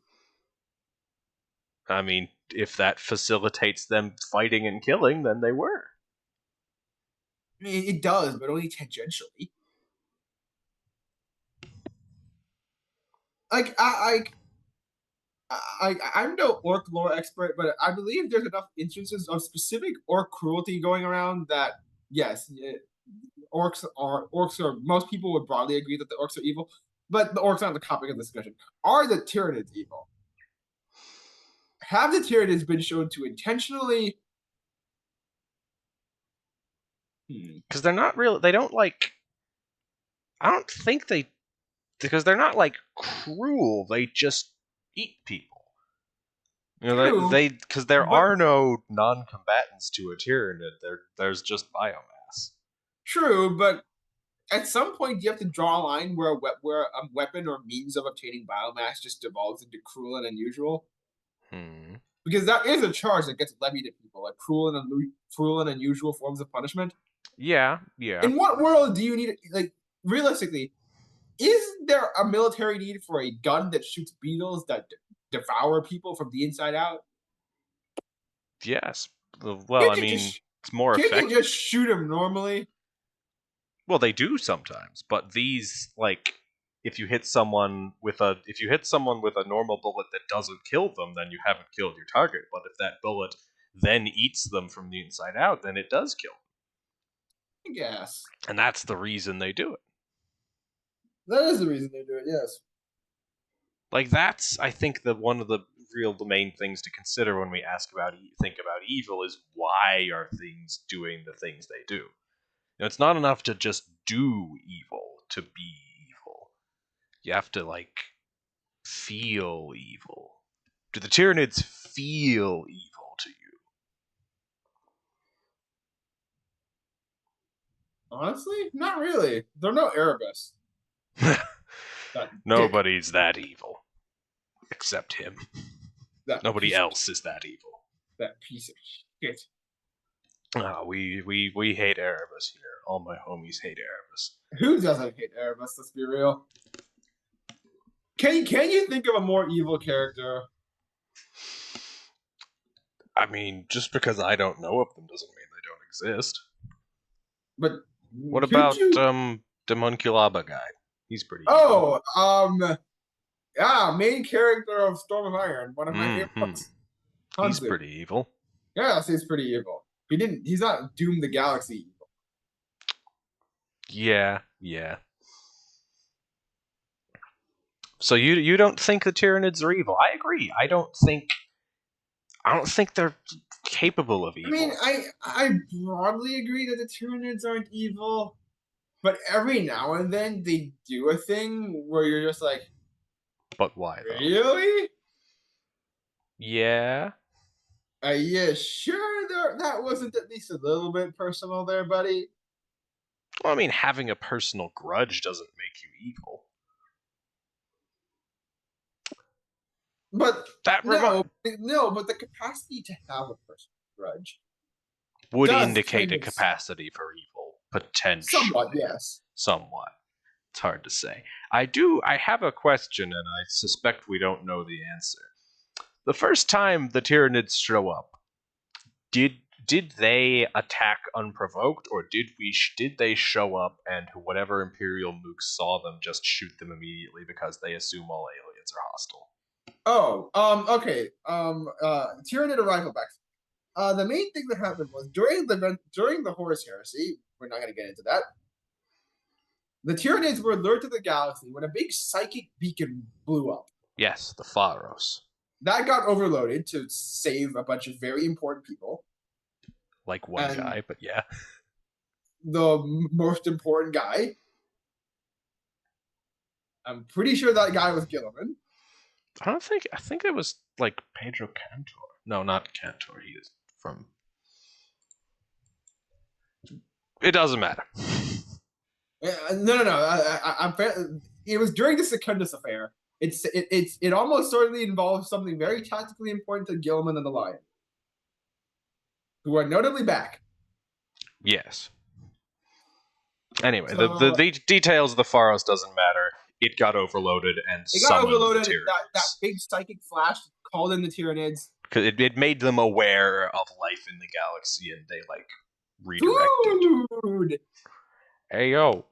I mean, if that facilitates them fighting and killing, then they were.
I mean, it does, but only tangentially. Like I'm no orc lore expert, but I believe there's enough instances of specific orc cruelty going around that yes, orcs are most people would broadly agree that the orcs are evil, but the orcs aren't the topic of discussion. Are the Tyranids evil? Have the Tyranids been shown to intentionally?
Because they're not real. They don't like. I don't think they. Because they're not like cruel. They just eat people.
True,
Because there
but
are no non-combatants to a Tyranid. There's just biomass.
true, but At some point, you have to draw a line where a weapon or means of obtaining biomass just devolves into cruel and unusual. Because that is a charge that gets levied at people, like cruel and unusual forms of punishment.
Yeah, yeah.
In what world do you need, like, realistically, is there a military need for a gun that shoots beetles that devour people from the inside out?
Yes. Well, I
Can't you
mean,
just
it's more
can't you
effective.
just shoot them normally?
Well, they do sometimes, but these, like, if you hit someone with a normal bullet that doesn't kill them, then you haven't killed your target. But if that bullet then eats them from the inside out, then it does kill them.
I guess
And that's the reason they do it.
that is the reason they do it. Yes.
Like, that's, I think, the main things to consider when we think about evil is, why are things doing the things they do? It's not enough to just do evil to be evil. You have to, like, feel evil. Do the Tyranids feel evil to
Honestly, not really. They're no Erebus.
you?
That
Nobody's that evil. Except him.
that
Nobody
piece of,
else is that evil.
that piece of shit.
We hate Erebus here. All my homies hate Erebus.
Who doesn't hate Erebus? Let's be real. Can you think of a more evil character?
I mean, just because I don't know of them doesn't mean they don't exist.
But
What
could
about
you?
the Munculaba guy? He's pretty evil.
Yeah, main character of Storm of Iron, one of my favorite
Mhm.
books.
He's
Hansu.
pretty evil.
Yes, he's pretty evil. He's not Doom the Galaxy evil.
Yeah, yeah. So you don't think the Tyranids are evil? I agree. I don't think they're capable of
I
evil.
mean, I broadly agree that the Tyranids aren't evil, but every now and then they do a thing where you're just like,
But why though?
really?
Yeah.
Are you sure that wasn't at least a little bit personal there, buddy?
Well, I mean, having a personal grudge doesn't make you evil.
But
That
no, but the capacity to have a personal grudge
would
does
indicate
kind
a
of
capacity for evil, potentially.
somewhat, yes.
Somewhat. It's hard to say. I have a question, and I suspect we don't know the answer. The first time the Tyranids show up, did they attack unprovoked, or did they show up and whatever Imperial mooks saw them just shoot them immediately because they assume all aliens are hostile?
Oh, okay. Tyranid arrival back. The main thing that happened was during the Horus Heresy. We're not going to get into that. The Tyranids were lured to the galaxy when a big psychic beacon blew up.
Yes, the Pharos.
That got overloaded to save a bunch of very important people.
Like one
And
guy, but yeah.
the most important guy, I'm pretty sure that guy was Gilliman.
I think it was like Pedro Cantor. No, not Cantor. He is from. It doesn't matter.
No. I'm fair. It was during the Secundus affair. It almost certainly involves something very tactically important to Gilliman and the Lion, who are notably back.
Yes. Anyway,
So,
the details of the Pharos doesn't matter. It got overloaded and
it got overloaded.
The
That big psychic flash called in the Tyranids.
Because it made them aware of life in the galaxy, and they like redirected.
Food.
Hey yo,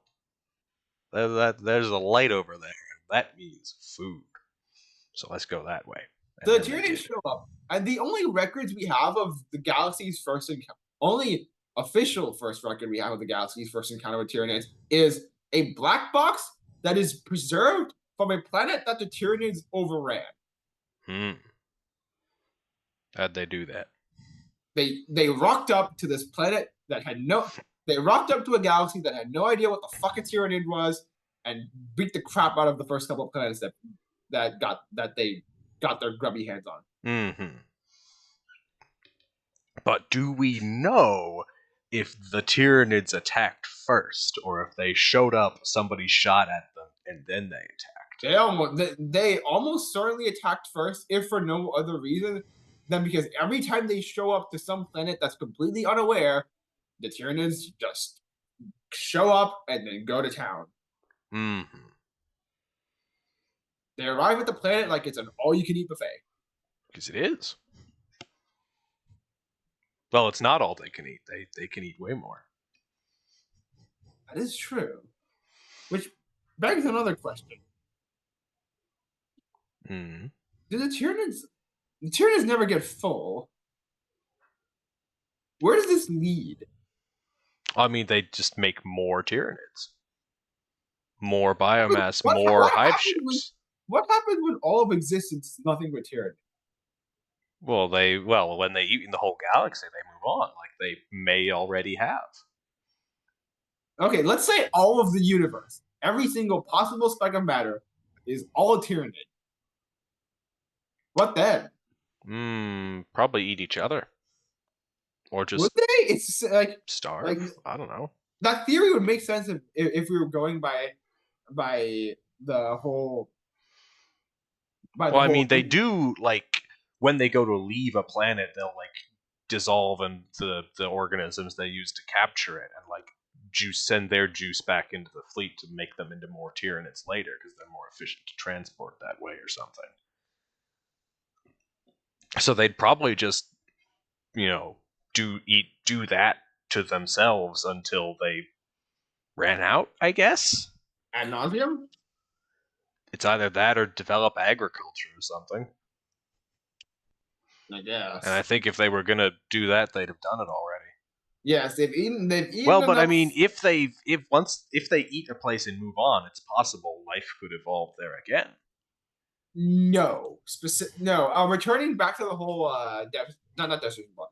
there's a light over there. That means food. So let's go that way.
The Tyranids show up, and the only records we have of the galaxy's first encounter, only official first record we have of the galaxy's first encounter with Tyranids, is a black box that is preserved from a planet that the Tyranids overran.
How'd they do that?
They rocked up to this planet that had no. They rocked up to a galaxy that had no idea what the fuck a Tyranid was, and beat the crap out of the first couple of planets that they got their grubby hands on.
But do we know if the Tyranids attacked first, or if they showed up, somebody shot at them, and then they attacked.
They almost certainly attacked first, if for no other reason than because every time they show up to some planet that's completely unaware, the Tyranids just show up and then go to town.
Mm-hmm.
They arrive at the planet like it's an all-you-can-eat buffet.
Because it is. Well, it's not all they can eat. They can eat way more.
That is true. Which begs another question.
Mm-hmm.
Do the Tyranids never get full? Where does this lead?
I mean, they just make more Tyranids. More biomass, more hive ships.
What happens when all of existence is nothing but Tyranids?
Well, when they eat in the whole galaxy, they move on, like they may already have.
Okay, let's say all of the universe, every single possible speck of matter, is all Tyranid. What then?
Probably eat each other, or
Would
just
they? It's
starve. I don't know.
that theory would make sense if we were going by the whole
Well, I mean, they do, like, when they go to leave a planet, they'll like dissolve into the organisms they use to capture it, and like send their juice back into the fleet to make them into more Tyranids later, because they're more efficient to transport that way or something. So they'd probably just, do that to themselves until they ran out, I guess.
ad nauseum.
It's either that or develop agriculture or something.
I guess.
And I think if they were gonna do that, they'd have done it already.
Yes, they've eaten.
Well, but
enough.
I mean, if they eat a place and move on, it's possible life could evolve there again.
No, no. Returning back to the whole not Desert Ball.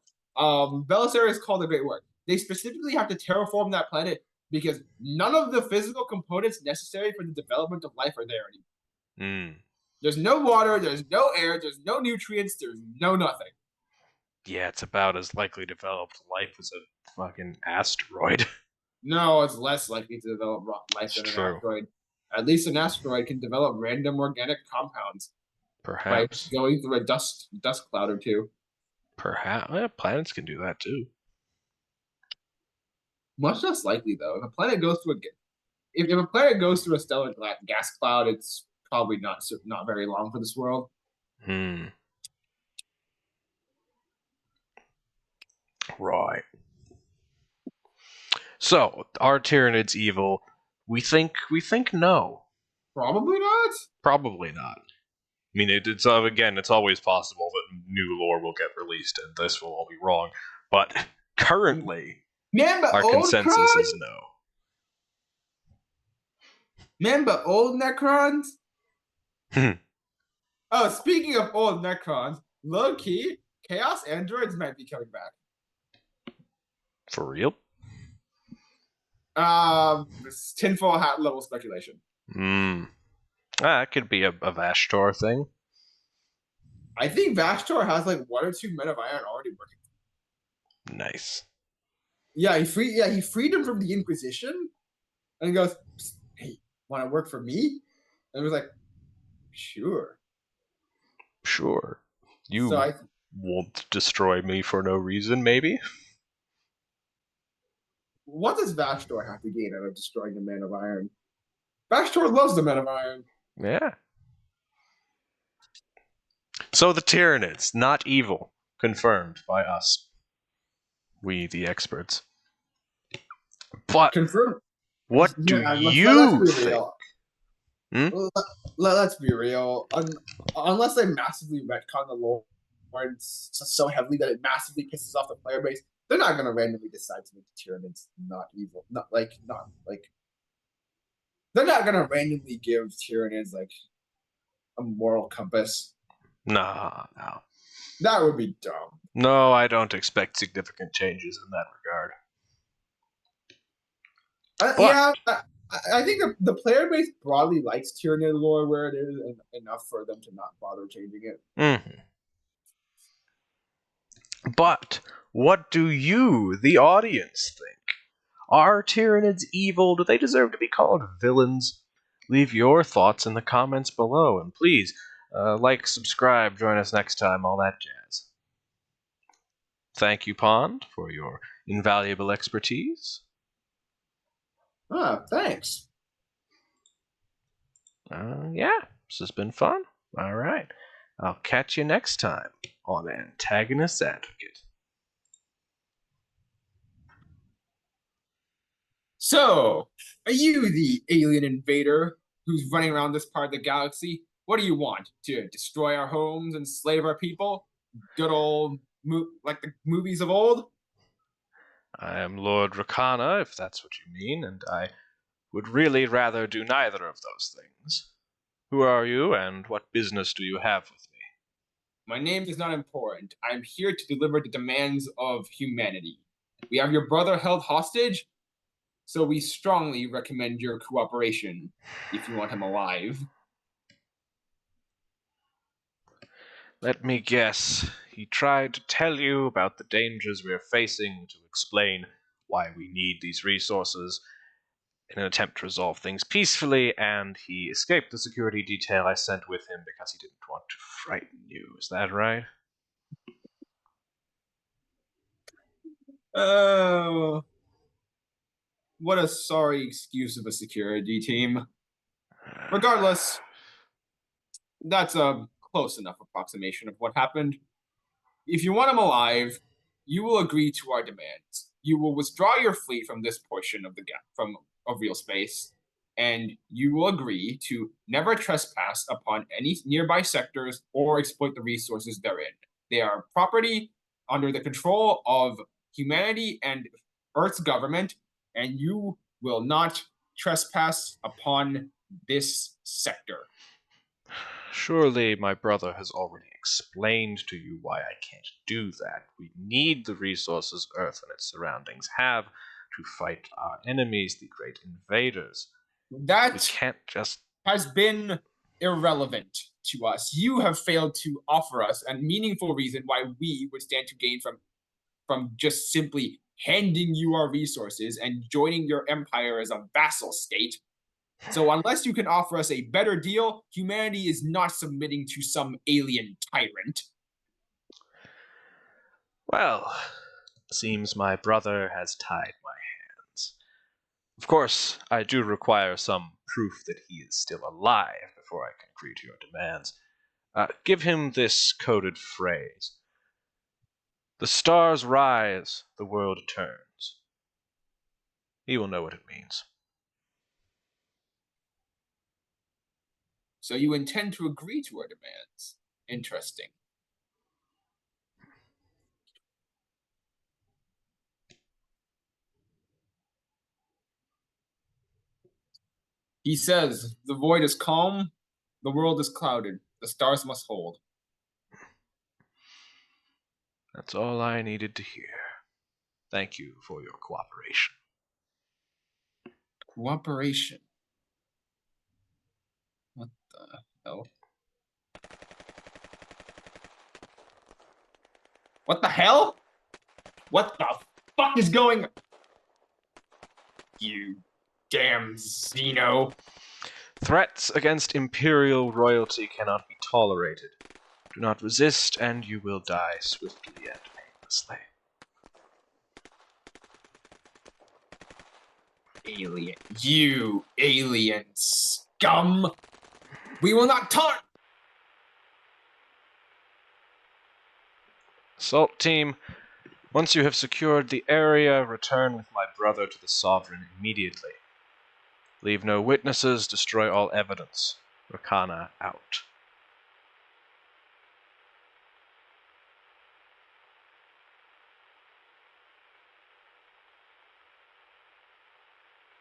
Belisarius is called a great work. They specifically have to terraform that planet because none of the physical components necessary for the development of life are there anymore. There's no water, there's no air, there's no nutrients, there's no nothing.
Yeah, it's about as likely developed life as a fucking asteroid.
No, it's less likely to develop life than an asteroid. At least an asteroid can develop random organic compounds.
Perhaps.
By going through a dust cloud or two.
Perhaps. Yeah, planets can do that too.
Much less likely, though. If a planet goes through a stellar gas cloud, it's probably not very long for this world.
Right. So, are Tyranids evil? We think no.
Probably not.
Probably not. I mean, it's always possible that new lore will get released and this will all be wrong. But currently, our consensus is no.
Man, but old Necrons? Oh, speaking of old Necrons, low-key, Chaos Androids might be coming back.
For real?
It's tinfoil hat level speculation.
That could be a Vashtor thing.
I think Vashtor has like 1 or 2 men of iron already working.
Nice.
Yeah, he freed him from the Inquisition, and he goes, "Hey, want to work for me?" And it was like, "Sure."
You won't destroy me for no reason, maybe?
What does Vashtor have to gain out of destroying the Man of Iron? Vashtor loves the Man of Iron.
Yeah. So the Tyranids, not evil, confirmed by us. We, the experts. But
confirmed.
What do you think?
Let's be real. Unless they massively retcon the lore so heavily that it massively pisses off the player base, they're not going to randomly decide to make the Tyranids not evil. They're not going to randomly give Tyranids like a moral compass.
No.
That would be dumb.
No, I don't expect significant changes in that regard.
I think the player base broadly likes Tyranid lore where it is, enough for them to not bother changing it.
But What do you, the audience, think? Are Tyranids evil? Do they deserve to be called villains? Leave your thoughts in the comments below, and please, like, subscribe, join us next time, all that jazz. Thank you, Pond, for your invaluable expertise.
Thanks.
Yeah, this has been fun. All right. I'll catch you next time on Antagonist Advocate.
So, are you the alien invader who's running around this part of the galaxy? What do you want? To destroy our homes and slave our people? Good old, like the movies of old?
I am Lord Rakana, if that's what you mean, and I would really rather do neither of those things. Who are you, and what business do you have with me?
My name is not important. I'm here to deliver the demands of humanity. We have your brother held hostage, so we strongly recommend your cooperation if you want him alive.
Let me guess. He tried to tell you about the dangers we are facing, to explain why we need these resources in an attempt to resolve things peacefully, and he escaped the security detail I sent with him because he didn't want to frighten you. Is that right?
Oh, what a sorry excuse of a security team. Regardless, that's a close enough approximation of what happened. If you want him alive, you will agree to our demands. You will withdraw your fleet from this portion of the gap of real space, and you will agree to never trespass upon any nearby sectors or exploit the resources therein. They are property under the control of humanity and Earth's government, and you will not trespass upon this sector.
Surely my brother has already explained to you why I can't do that. We need the resources Earth and its surroundings have to fight our enemies, the great invaders.
That
We can't just...
has been irrelevant to us. You have failed to offer us a meaningful reason why we would stand to gain from just simply handing you our resources and joining your empire as a vassal state. So unless you can offer us a better deal, humanity is not submitting to some alien tyrant.
Well, seems my brother has tied my hands. Of course, I do require some proof that he is still alive before I can agree to your demands. Give him this coded phrase. The stars rise, the world turns. He will know what it means.
So you intend to agree to our demands. Interesting. He says, the void is calm, the world is clouded, the stars must hold.
That's all I needed to hear. Thank you for your cooperation.
Cooperation. What the hell? What the hell? What the fuck is going? You damn Xeno.
Threats against imperial royalty cannot be tolerated. Do not resist, and you will die swiftly and painlessly.
Alien. You alien scum. We will not taunt.
Assault team, once you have secured the area, return with my brother to the Sovereign immediately. Leave no witnesses, destroy all evidence. Rakana out.